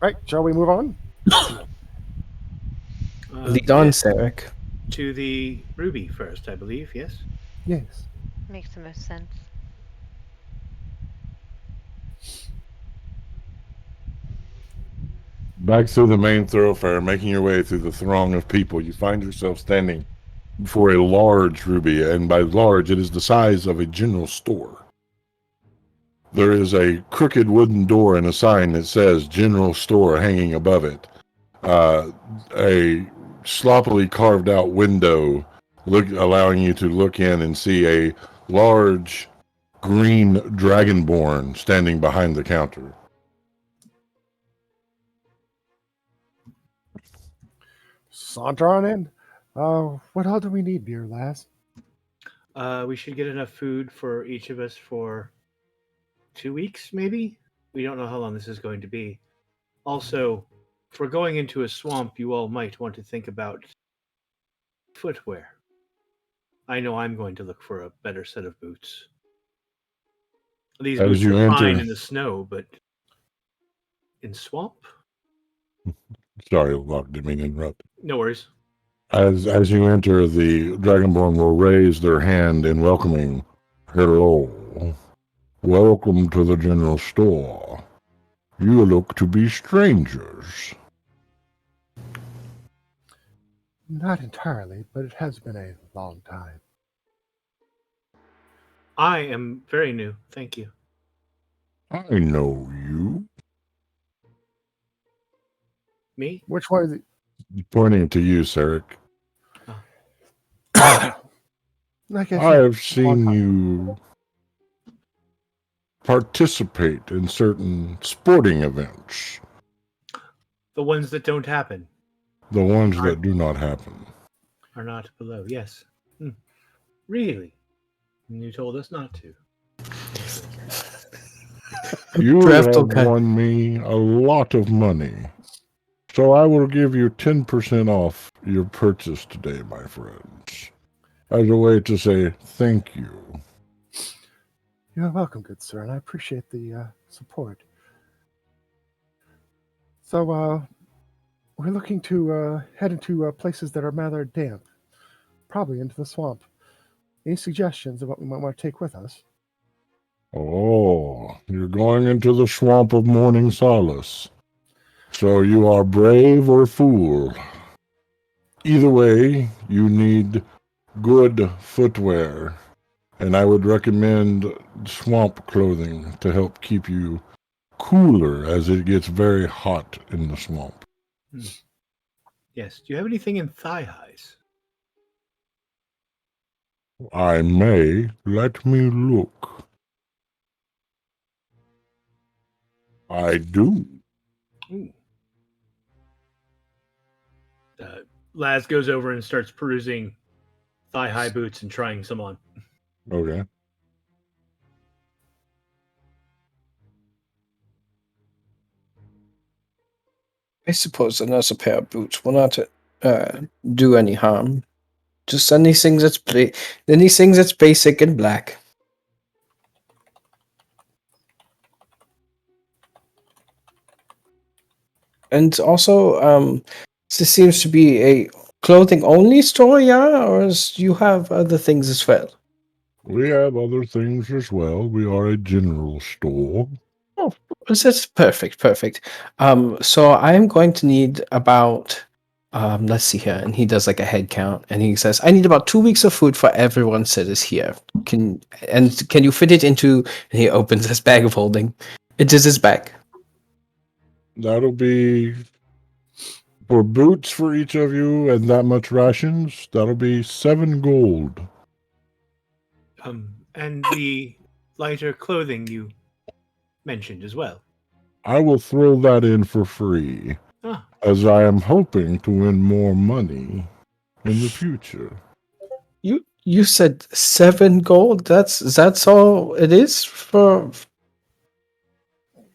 Right, shall we move on? Lead on, Sarek. To the ruby first, I believe. Yes. Yes. Makes the most sense. Back through the main thoroughfare, making your way through the throng of people, you find yourself standing before a large ruby, and by large, it is the size of a general store. There is a crooked wooden door and a sign that says General Store hanging above it. A sloppily carved out window allowing you to look in and see a large green dragonborn standing behind the counter. Saunter on in. What all do we need, dear lass? We should get enough food for each of us for 2 weeks, maybe? We don't know how long this is going to be. Also, if we're going into a swamp, you all might want to think about footwear. I know I'm going to look for a better set of boots. These As boots you are enter- fine in the snow, but in swamp? Sorry, Locke, didn't mean to interrupt. No worries. As you enter, the Dragonborn will raise their hand in welcoming. Hello. Welcome to the general store. You look to be strangers. Not entirely, but it has been a long time. I am very new, thank you. I know you. Me? Which one is it? Pointing to you, Sarek. Like I I said, have seen you participate in certain sporting events. The ones that don't happen The ones that do not happen. are not below. Yes. Really? And you told us not to. You Draft have will won me a lot of money. So I will give you 10% off your purchase today, my friends. As a way to say thank you. You're welcome, good sir, and I appreciate the support. So, we're looking to head into places that are rather damp, probably into the swamp. Any suggestions of what we might want to take with us? Oh, you're going into the swamp of Morning Solace. So you are brave or fool. Either way, you need good footwear. And I would recommend swamp clothing to help keep you cooler as it gets very hot in the swamp. Yes. Do you have anything in thigh highs? I may. Let me look. I do. Ooh. Laz goes over and starts perusing thigh-high boots and trying some on. Okay. I suppose another pair of boots will not do any harm. Just anything that's basic and black. And also, this seems to be a clothing only store, yeah, or you have other things as well? We have other things as well. We are a general store. Oh, that's perfect. So I'm going to need about let's see here, and he does like a head count, and he says, "I need about 2 weeks of food for everyone that is here. Can you fit it into?" And he opens his bag of holding. It is his bag. That'll be for boots for each of you and that much rations. That'll be 7 gold. And the lighter clothing you mentioned as well. I will throw that in for free, Ah. as I am hoping to win more money in the future. You said 7 gold. That's all it is for.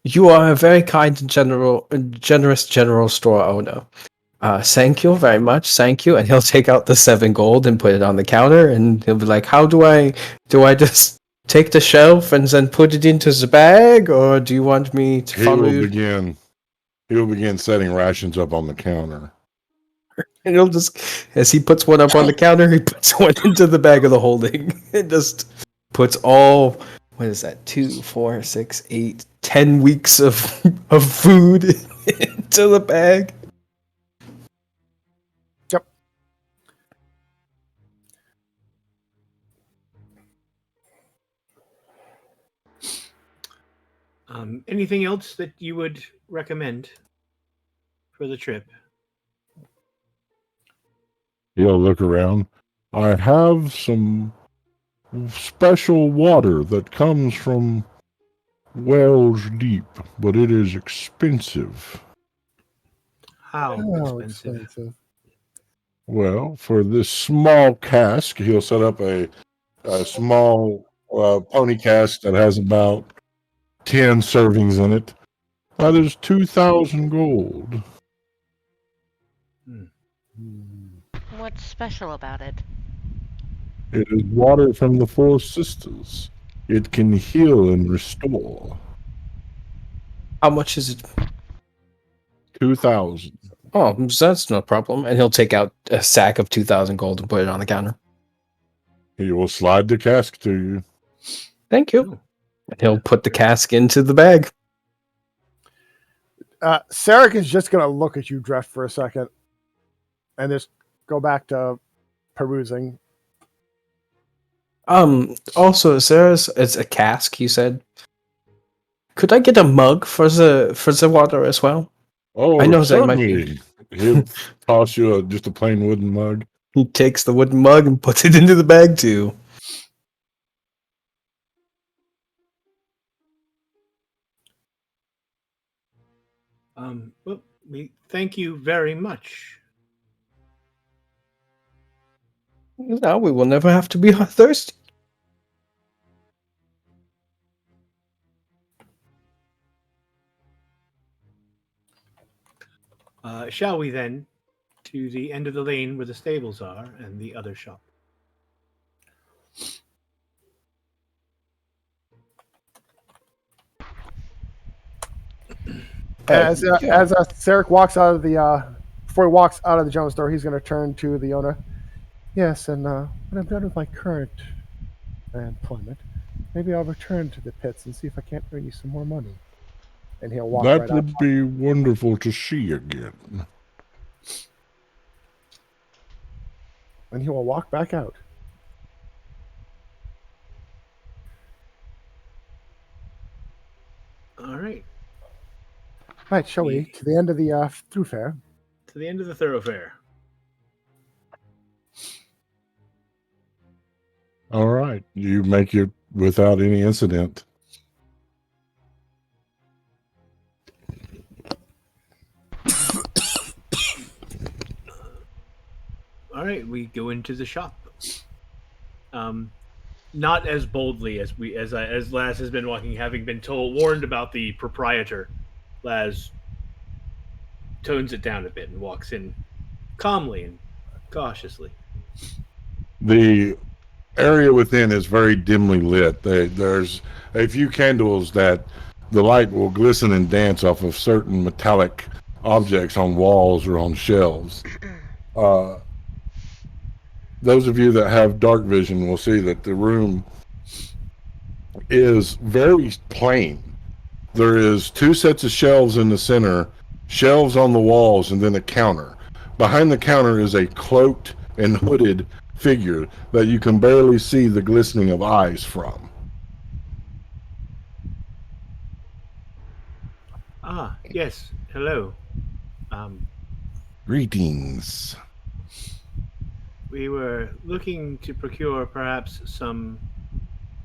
You are a very kind and generous general store owner. Thank you very much. Thank you. And he'll take out the 7 gold and put it on the counter, and he'll be like, "How do I just take the shelf and then put it into the bag, or do you want me to follow you?" He will begin setting rations up on the counter. And he'll just, as he puts one up on the counter, he puts one into the bag of the holding. It just puts all, what is that, 2, 4, 6, 8, 10 weeks of food into the bag. Yep. Anything else that you would recommend for the trip? He'll look around. I have some special water that comes from Wells Deep, but it is expensive. How Oh, expensive? expensive. Well, for this small cask, he'll set up a small pony cask that has about 10 servings in it. That is 2,000 gold. What's special about it? It is water from the Four Sisters. It can heal and restore. How much is it? 2,000. Oh, that's no problem. And he'll take out a sack of 2,000 gold and put it on the counter. He will slide the cask to you. Thank you. Oh. And he'll put the cask into the bag. Sarek is just going to look at you, Dreft, for a second, and just go back to perusing. Also, it's a cask, you said. Could I get a mug for the water as well? Oh, I know that might be. certainly. He'll toss you just a plain wooden mug. He takes the wooden mug and puts it into the bag too. Well, we thank you very much. Now we will never have to be thirsty. Shall we then to the end of the lane where the stables are and the other shop? As Sarek walks out of the before he walks out of the Jones store, he's going to turn to the owner. Yes, and when I'm done with my current employment, maybe I'll return to the pits and see if I can't earn you some more money. And he'll walk That right would out. be wonderful to see again. And he will walk back out. All right. Right, shall we? To the end of the thoroughfare. To the end of the thoroughfare. All right. You make it without any incident. All right, we go into the shop. Not as boldly as Laz has been walking, having been warned about the proprietor. Laz tones it down a bit and walks in calmly and cautiously. The area within is very dimly lit. There's a few candles that the light will glisten and dance off of certain metallic objects on walls or on shelves. Those of you that have dark vision will see that the room is very plain. There is 2 sets of shelves in the center, shelves on the walls, and then a counter. Behind the counter is a cloaked and hooded figure that you can barely see the glistening of eyes from. Ah, yes. Hello. Greetings. We were looking to procure perhaps some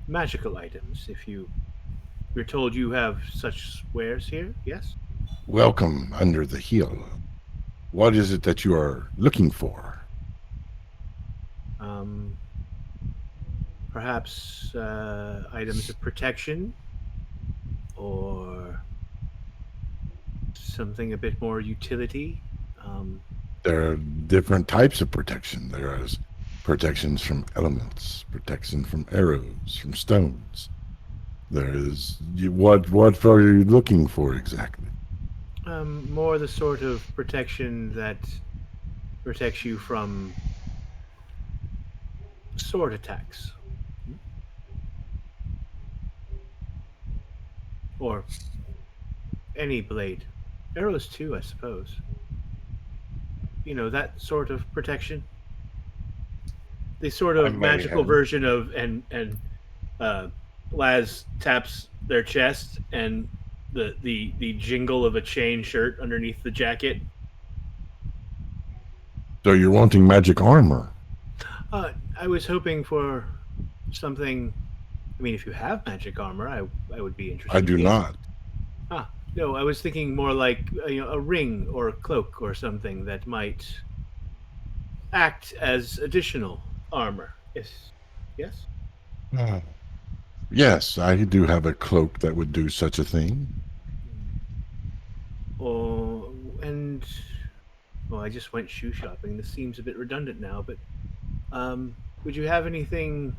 magical items. We're told you have such wares here, yes? Welcome under the hill. What is it that you are looking for? Perhaps items of protection or something a bit more utility. There are different types of protection. There is protections from elements, protection from arrows, from stones. There is what are you looking for exactly? More the sort of protection that protects you from sword attacks. Or any blade. Arrows too, I suppose. You know, that sort of protection. The sort I of may magical have- version of and Laz taps their chest and the jingle of a chain shirt underneath the jacket. So you're wanting magic armor? I was hoping for something. I mean, if you have magic armor, I would be interested. I do Yes. not. No, I was thinking more like a ring or a cloak or something that might act as additional armor. Yes. Yes, I do have a cloak that would do such a thing. Oh, and well, I just went shoe shopping. This seems a bit redundant now, but would you have anything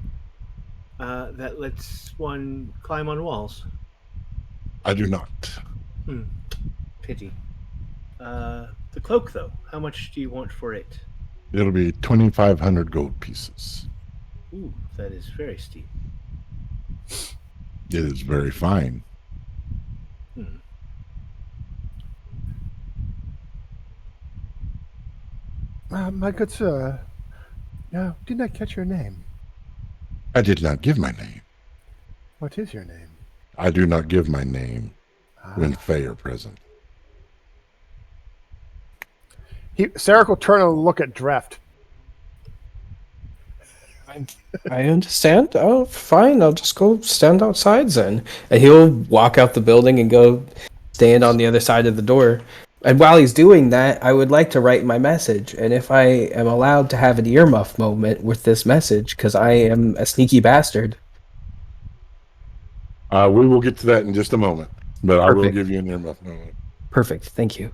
that lets one climb on walls? I do not. Pity. The cloak, though. How much do you want for it? It'll be 2,500 gold pieces. Ooh, that is very steep. It is very fine. My good sir, now, didn't I catch your name? I did not give my name. What is your name? I do not give my name when Fae are present. Sarek will turn and look at Dreft. I understand. Oh, fine. I'll just go stand outside then. And he'll walk out the building and go stand on the other side of the door. And while he's doing that, I would like to write my message. And if I am allowed to have an earmuff moment with this message, because I am a sneaky bastard. We will get to that in just a moment, but I will Perfect. give you an earmuff moment. Perfect. Thank you.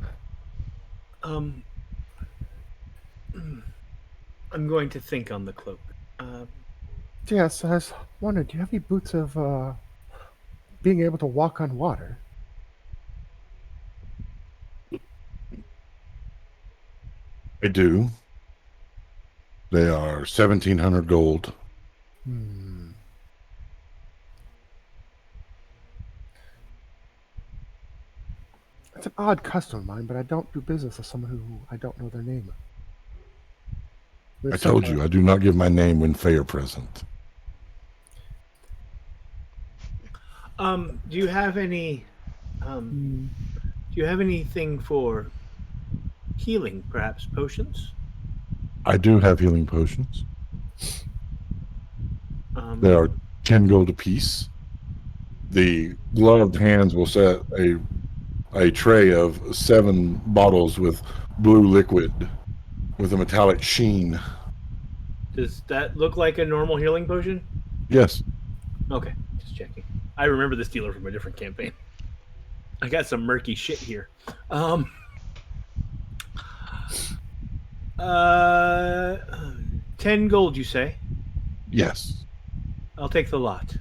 I'm going to think on the cloak. Yes, I was wondering, do you have any boots of being able to walk on water? I do. They are 1,700 gold. It's an odd custom of mine, but I don't do business with someone who I don't know their name. I told you, I do not give my name when fair present. Do you have any? Do you have anything for healing? Perhaps potions. I do have healing potions. They are 10 gold apiece. The gloved hands will set a tray of 7 bottles with blue liquid with a metallic sheen. Does that look like a normal healing potion? Yes. Okay, just checking. I remember this dealer from a different campaign. I got some murky shit here. 10 gold, you say? Yes. I'll take the lot.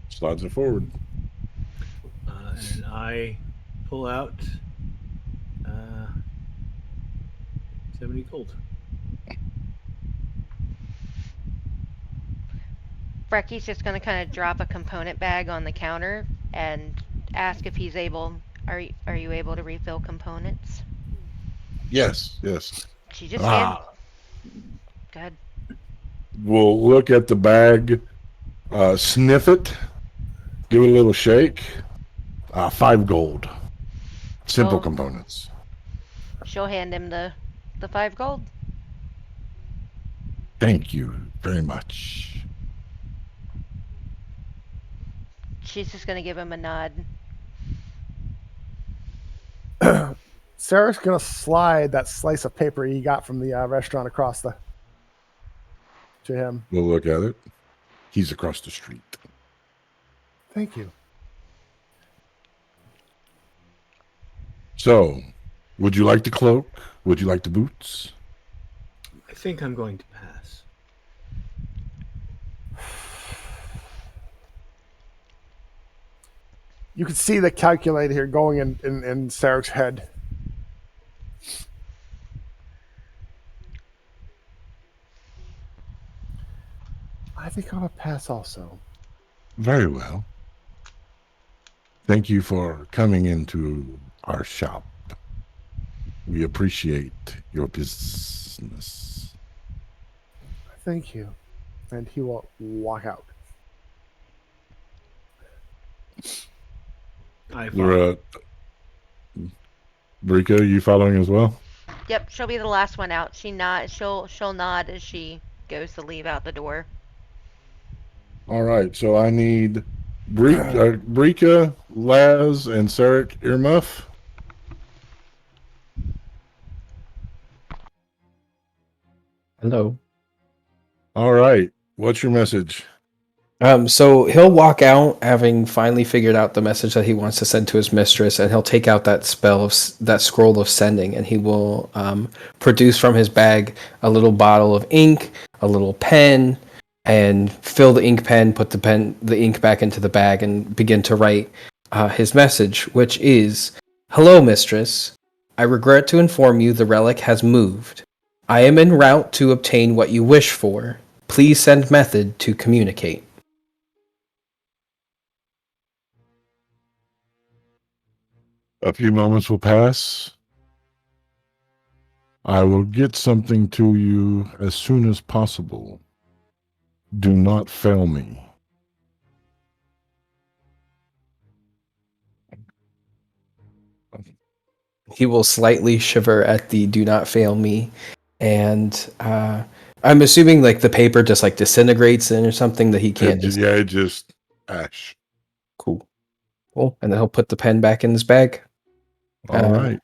Slides it forward. And I pull out 70 gold. Brecky's just going to kind of drop a component bag on the counter and ask if he's able. Are you able to refill components? Yes. Yes. She just hand. Go ahead. We'll look at the bag, sniff it, give it a little shake. 5 gold. Simple Oh. components. She'll hand him the 5 gold. Thank you very much. She's just going to give him a nod. Sarah's gonna slide that slice of paper he got from the restaurant across to him. We'll look at it. He's across the street. Thank you. So, would you like the cloak? Would you like the boots? I think I'm going to pass. You can see the calculator here going in Sarek's head. I think I'll pass also. Very well. Thank you for coming into our shop. We appreciate your business. Thank you. And he will walk out. Laura, Brika, you following as well? Yep, she'll be the last one out. She'll nod as she goes to leave out the door. All right, so I need Brika, Laz, and Sarek earmuff. Hello. All right, what's your message? So he'll walk out, having finally figured out the message that he wants to send to his mistress, and he'll take out that that scroll of sending, and he will produce from his bag a little bottle of ink, a little pen, and fill the ink pen, put the ink back into the bag, and begin to write his message, which is, "Hello, mistress. I regret to inform you the relic has moved. I am en route to obtain what you wish for. Please send method to communicate." A few moments will pass. I will get something to you as soon as possible. Do not fail me. He will slightly shiver at the "do not fail me," and I'm assuming like the paper just like disintegrates in or something that he can't. It just ash. Cool. Cool. And then he'll put the pen back in his bag. All right.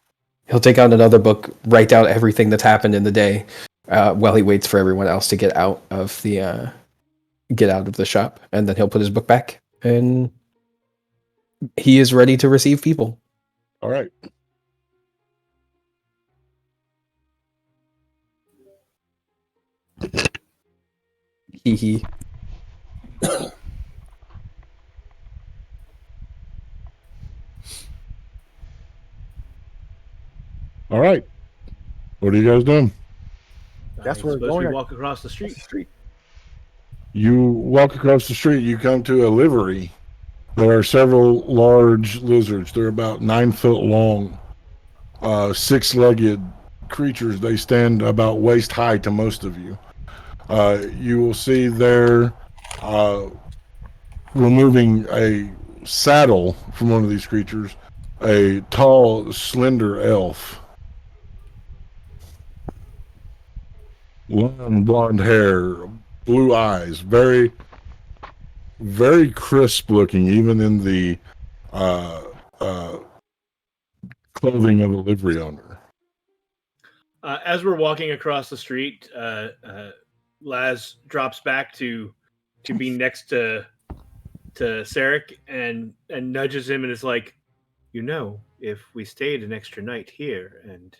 He'll take out another book, write down everything that's happened in the day, while he waits for everyone else to get out of the shop, and then he'll put his book back, and he is ready to receive people. All right. Hee hee. All right. What are you guys doing? Guess I we're suppose going we walk across the street. You walk across the street, you come to a livery. There are several large lizards. They're about 9 foot long, 6-legged creatures. They stand about waist high to most of you. You will see they're removing a saddle from one of these creatures, a tall, slender elf. Long blonde hair, blue eyes, very, very crisp looking, even in the clothing of a livery owner. As we're walking across the street, Laz drops back to be next to Sarek and nudges him and is like, if we stayed an extra night here and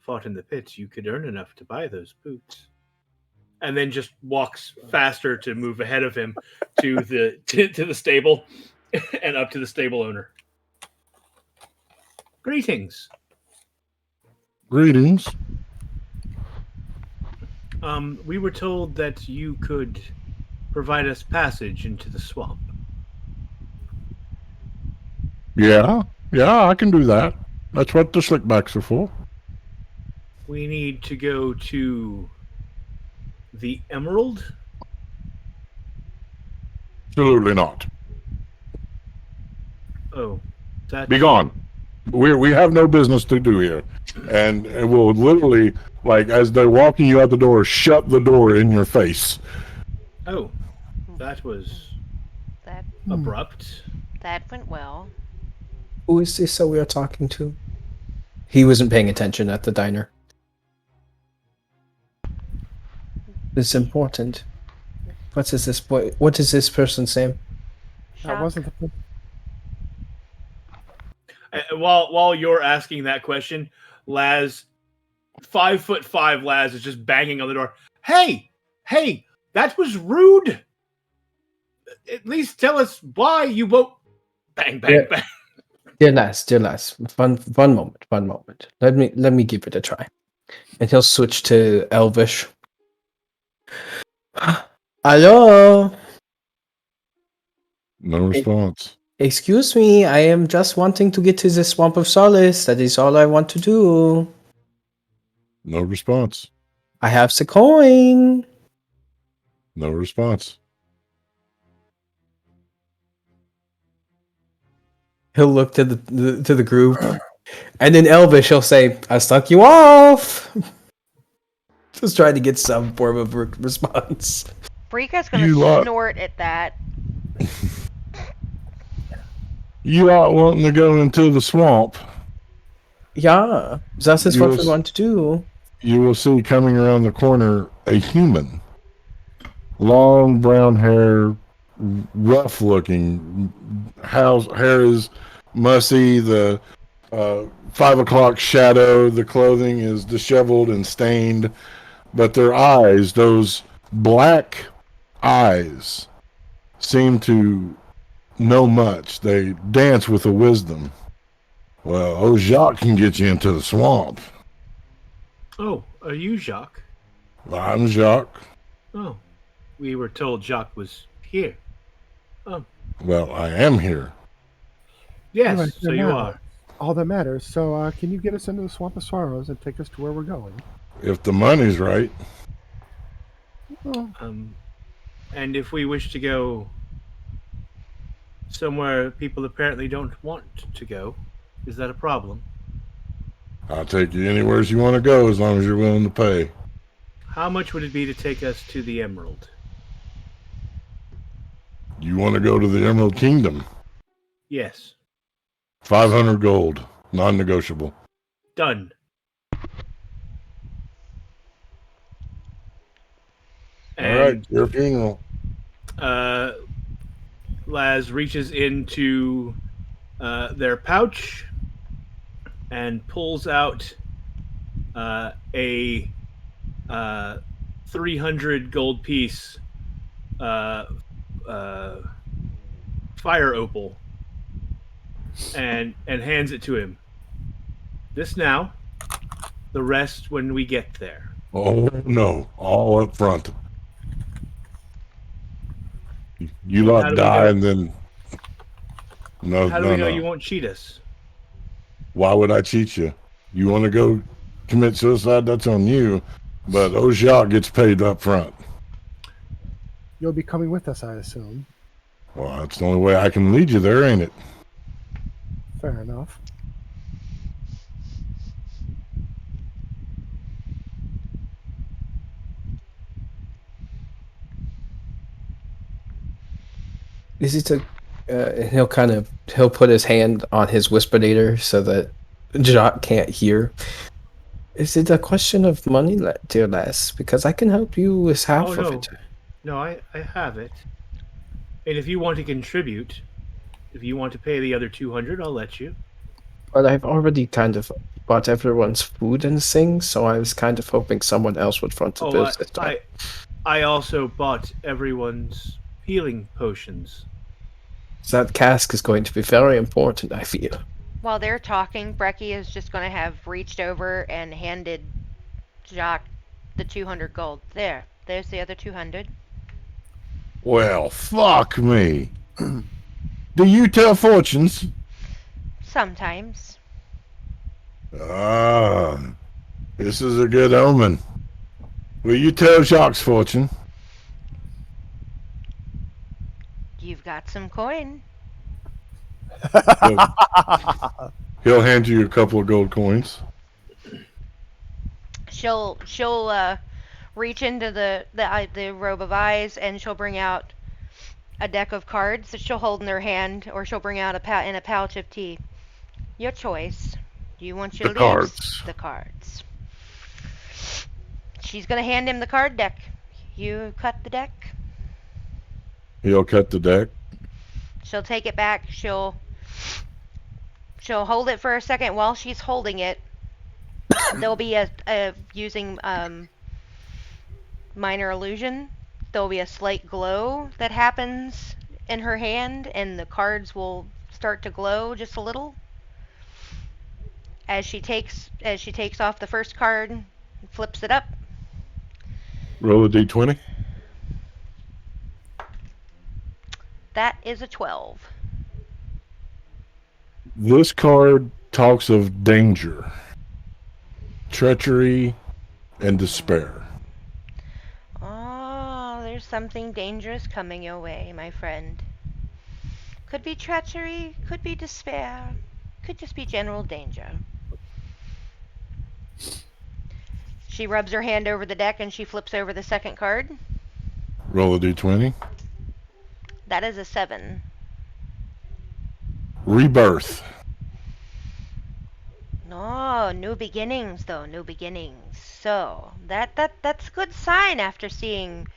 fought in the pits, you could earn enough to buy those boots. And then just walks faster to move ahead of him to the stable and up to the stable owner. Greetings. Greetings. We were told that you could provide us passage into the swamp. Yeah, I can do that. That's what the slickbacks are for. We need to go to the Emerald. Absolutely not. Oh, that. Be gone. We have no business to do here. And it will literally, like, as they're walking you out the door, shut the door in your face. Oh, that was That abrupt. that went well. Who is this that we are talking to? He wasn't paying attention at the diner. It's important. What is this boy? What is this person's name? That Shock. wasn't the. While you're asking that question, Laz, 5'5" Laz is just banging on the door. Hey, that was rude. At least tell us why you won't. Bang, bang, Yeah. bang. Dear lass. One moment. Let me give it a try. And he'll switch to Elvish. Hello. No response. Excuse me, I am just wanting to get to the Swamp of Solace. That is all I want to do. No response. I have the coin. No response. He'll look to the group, and in Elvish he'll say, "I stuck you off." Just trying to get some form of response. Brika's gonna You lot- snort at that. You out wanting to go into the swamp. Yeah, that is what we want to do. You will see coming around the corner a human. Long brown hair, rough looking. Hair is mussy. The 5 o'clock shadow. The clothing is disheveled and stained. But their eyes, those black eyes, seem to know much. They dance with a wisdom. Well, old Jacques can get you into the swamp. Oh, are you Jacques? I'm Jacques. Oh, we were told Jacques was here. Well, I am here. Yes, Right, so you now. are. All that matters. So, can you get us into the Swamp of Sorrows and take us to where we're going? If the money's right. Well, And if we wish to go somewhere people apparently don't want to go, is that a problem? I'll take you anywhere you want to go as long as you're willing to pay. How much would it be to take us to the Emerald? You want to go to the Emerald Kingdom? Yes. 500 gold, non-negotiable. Done. All right, And your funeral. Laz reaches into their pouch and pulls out a 300 gold piece fire opal and hands it to him. This now, the rest when we get there. Oh no, all up front. You lot How do we die know? and then no, How do no, we know no. you won't cheat us? Why would I cheat you? You want to go commit suicide? That's on you. But Ojak gets paid up front. You'll be coming with us, I assume. Well, that's the only way I can lead you there, ain't it? Fair enough. Is it a? He'll put his hand on his Wispinator so that Jock can't hear. Is it a question of money, dear lass? Because I can help you with half Oh, of no. it. No, I have it. And if you want to contribute, if you want to pay the other 200, I'll let you. But I've already kind of bought everyone's food and things, so I was kind of hoping someone else would front the Oh, bills this time. I also bought everyone's healing potions. So that cask is going to be very important, I feel. While they're talking, Brecky is just going to have reached over and handed Jock the 200 gold. There's the other 200. Well, fuck me. Do you tell fortunes? Sometimes. Ah, this is a good omen. Will you tell Jacques' fortune? You've got some coin. He'll hand you a couple of gold coins. She'll reach into the robe of eyes and she'll bring out a deck of cards that she'll hold in her hand, or she'll bring out in a pouch of tea. Your choice. Do you want your The leaves? cards. The cards. She's gonna hand him the card deck. You cut the deck. He'll cut the deck. She'll take it back. She'll hold it for a second. While she's holding it, there'll be a using minor illusion. There'll be a slight glow that happens in her hand, and the cards will start to glow just a little. As she takes off the first card, flips it up. Roll a d20. That is a 12. This card talks of danger, treachery, and despair. Oh, there's something dangerous coming your way, my friend. Could be treachery, could be despair, could just be general danger. She rubs her hand over the deck and she flips over the second card. Roll a d20. That is a 7. Rebirth. No, new beginnings though, new beginnings. So that's a good sign after seeing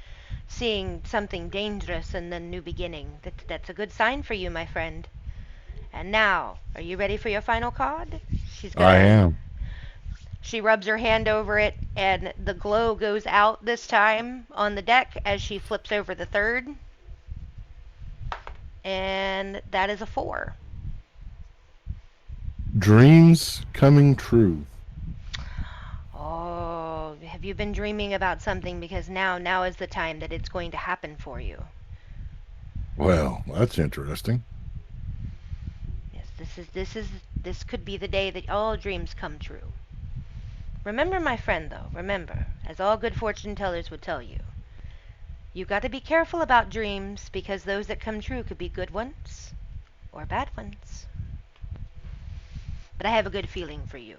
something dangerous and then new beginning. That's a good sign for you, my friend. And now, are you ready for your final card? I am. She rubs her hand over it, and the glow goes out this time on the deck as she flips over the third. And that is a 4. Dreams coming true. Oh, have you been dreaming about something? Because now is the time that it's going to happen for you. Well, that's interesting. Yes, this could be the day that all dreams come true. Remember, my friend, though, remember, as all good fortune tellers would tell you, you got to be careful about dreams, because those that come true could be good ones or bad ones. But I have a good feeling for you.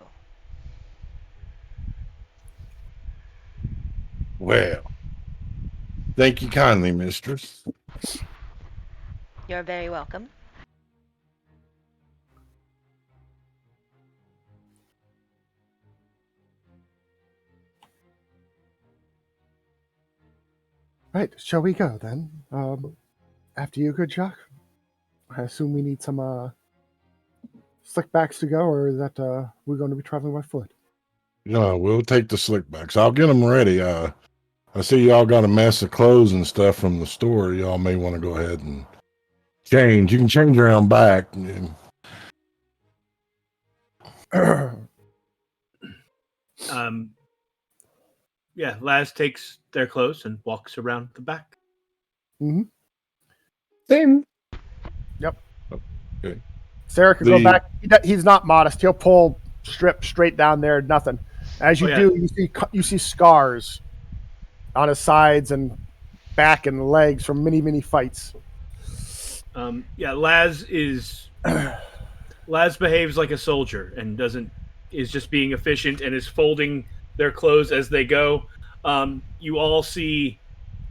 Well, thank you kindly, mistress. You're very welcome. Right, shall we go then? After you, good Jock. I assume we need some slickbacks to go, or is that we're going to be traveling by foot? No, we'll take the slickbacks. I'll get them ready. I see y'all got a mess of clothes and stuff from the store. Y'all may want to go ahead and change. You can change around back. Yeah, Laz takes their clothes and walks around the back. Mm-hmm. Same. Okay. Sarah could go back. He's not modest. He'll pull strip straight down there. Nothing. As you do, you see scars on his sides and back and legs from many fights. Laz behaves like a soldier and is just being efficient and is folding their clothes as they go. You all see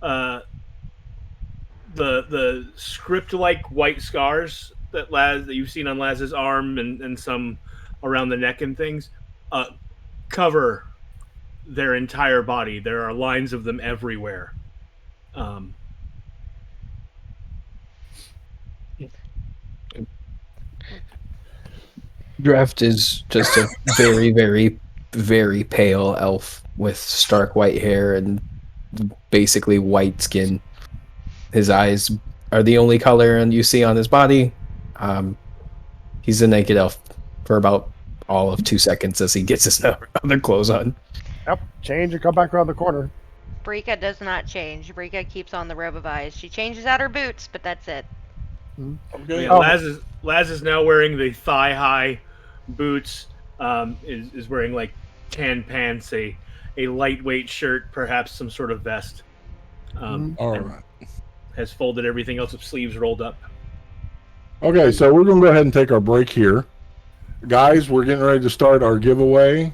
the script-like white scars that you've seen on Laz's arm and some around the neck and things cover their entire body. There are lines of them everywhere. Draft is just a very, very, very pale elf with stark white hair and basically white skin. His eyes are the only color you see on his body. He's a naked elf for about all of 2 seconds as he gets his other clothes on. Yep, change and come back around the corner. Brika does not change. Brika keeps on the robe of eyes. She changes out her boots, but that's it. Okay. Yeah, Laz is now wearing the thigh-high boots. Is wearing like tan pants, a lightweight shirt, perhaps some sort of vest. All right. Has folded everything else with sleeves rolled up. Okay, so we're going to go ahead and take our break here. Guys, we're getting ready to start our giveaway.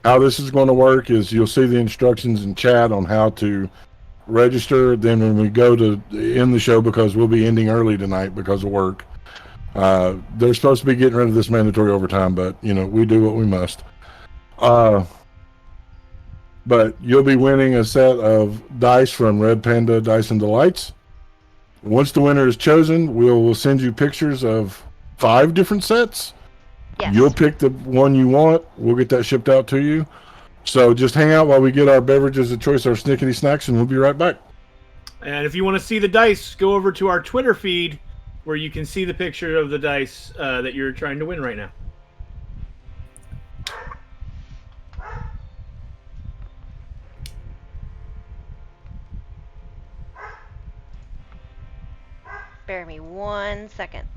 How this is going to work is you'll see the instructions in chat on how to register. Then when we go to end the show, because we'll be ending early tonight because of work, they're supposed to be getting rid of this mandatory overtime, but, we do what we must. But you'll be winning a set of dice from Red Panda Dice and Delights. Once the winner is chosen, we'll send you pictures of 5 different sets. Yes. You'll pick the one you want. We'll get that shipped out to you. So just hang out while we get our beverages of choice, our snickety snacks, and we'll be right back. And if you want to see the dice, go over to our Twitter feed where you can see the picture of the dice that you're trying to win right now. Bear me 1 second.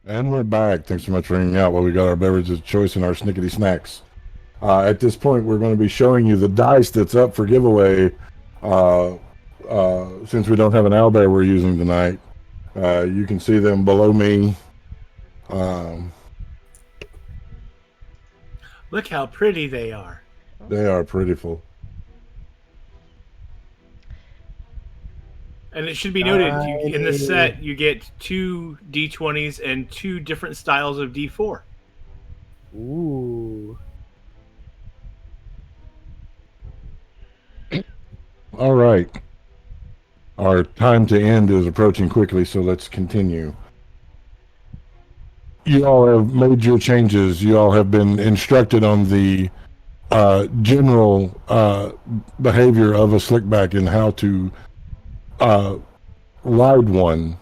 And we're back. Thanks so much for hanging out while we got our beverages of choice and our snickety snacks. At this point, we're going to be showing you the dice that's up for giveaway. Since we don't have an owlbear we're using tonight, you can see them below me. Look how pretty they are. They are prettyful. And it should be noted, in this set, you get 2 D20s and 2 different styles of D4. Ooh. All right. Our time to end is approaching quickly, so let's continue. You all have made your changes. You all have been instructed on the general behavior of a slickback and how to ride one.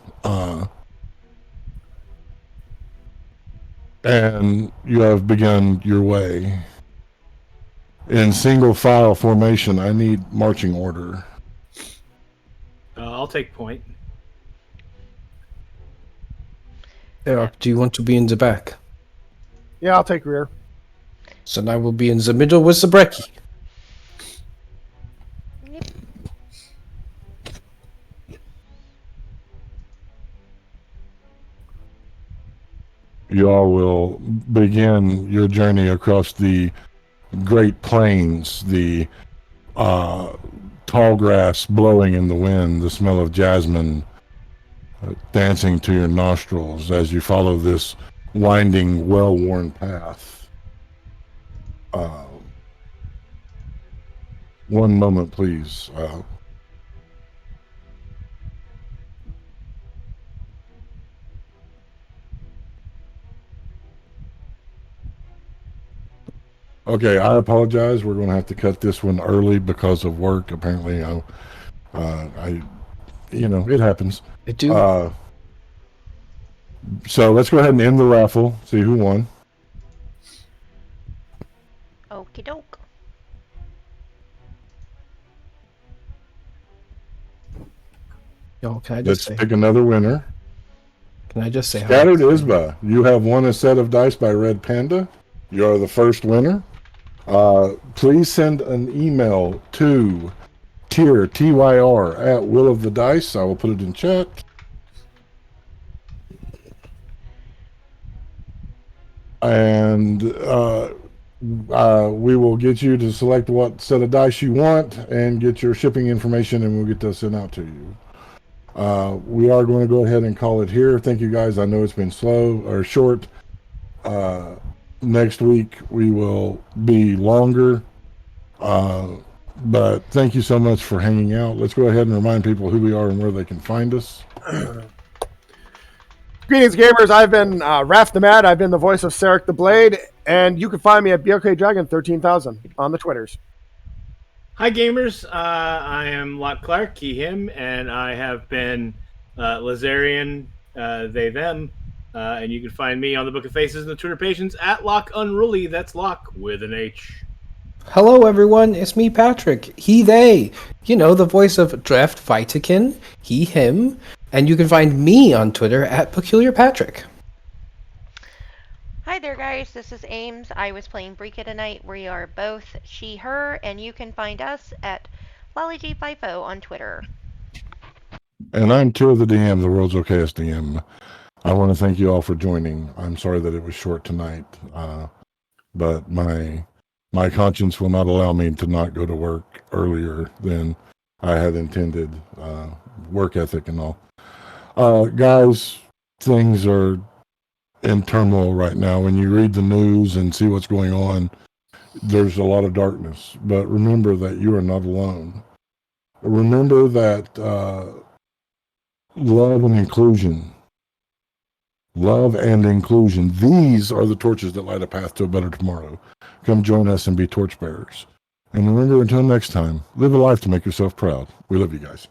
And you have begun your way. In single file formation, I need marching order. I'll take point. Eric, do you want to be in the back? Yeah, I'll take rear. So I will be in the middle with the brekkie. Yep. You all will begin your journey across the Great Plains, the tall grass blowing in the wind, the smell of jasmine dancing to your nostrils as you follow this winding, well-worn path. One moment, please. Okay, I apologize. We're going to have to cut this one early because of work. Apparently, it happens. I do. So let's go ahead and end the raffle. See who won. Okie doke. Y'all, can I Let's just say? pick another winner. Can I just say? Scattered Isba, you have won a set of dice by Red Panda. You are the first winner. Please send an email to TYR at Will of the Dice. I will put it in chat. And we will get you to select what set of dice you want and get your shipping information, and we'll get that sent out to you. We are going to go ahead and call it here. Thank you guys. I know it's been slow or short. Next week we will be longer. But thank you so much for hanging out. Let's go ahead and remind people who we are and where they can find us. Greetings, gamers. I've been Raph the Mad. I've been the voice of Sarek the Blade, and you can find me at BLK Dragon 13,000 on the Twitters. Hi, gamers. I am Locke Clark, he, him, and I have been Lazarian, they, them. And you can find me on the Book of Faces and the Twitter pages at Locke Unruly. That's Locke with an H. Hello, everyone. It's me, Patrick. He, they. You know, the voice of Draft Vitakin. He, him. And you can find me on Twitter at Peculiar Patrick. Hi there, guys. This is Ames. I was playing Brika tonight. We are both she, her, and you can find us at LollyGFIFO on Twitter. And I'm Tour the DM, the world's okayest DM. I want to thank you all for joining. I'm sorry that it was short tonight, but my conscience will not allow me to not go to work earlier than I had intended, work ethic and all. Guys, things are in turmoil right now. When you read the news and see what's going on, there's a lot of darkness. But remember that you are not alone. Remember that love and inclusion, these are the torches that light a path to a better tomorrow. Come join us and be torchbearers. And remember, until next time, live a life to make yourself proud. We love you guys.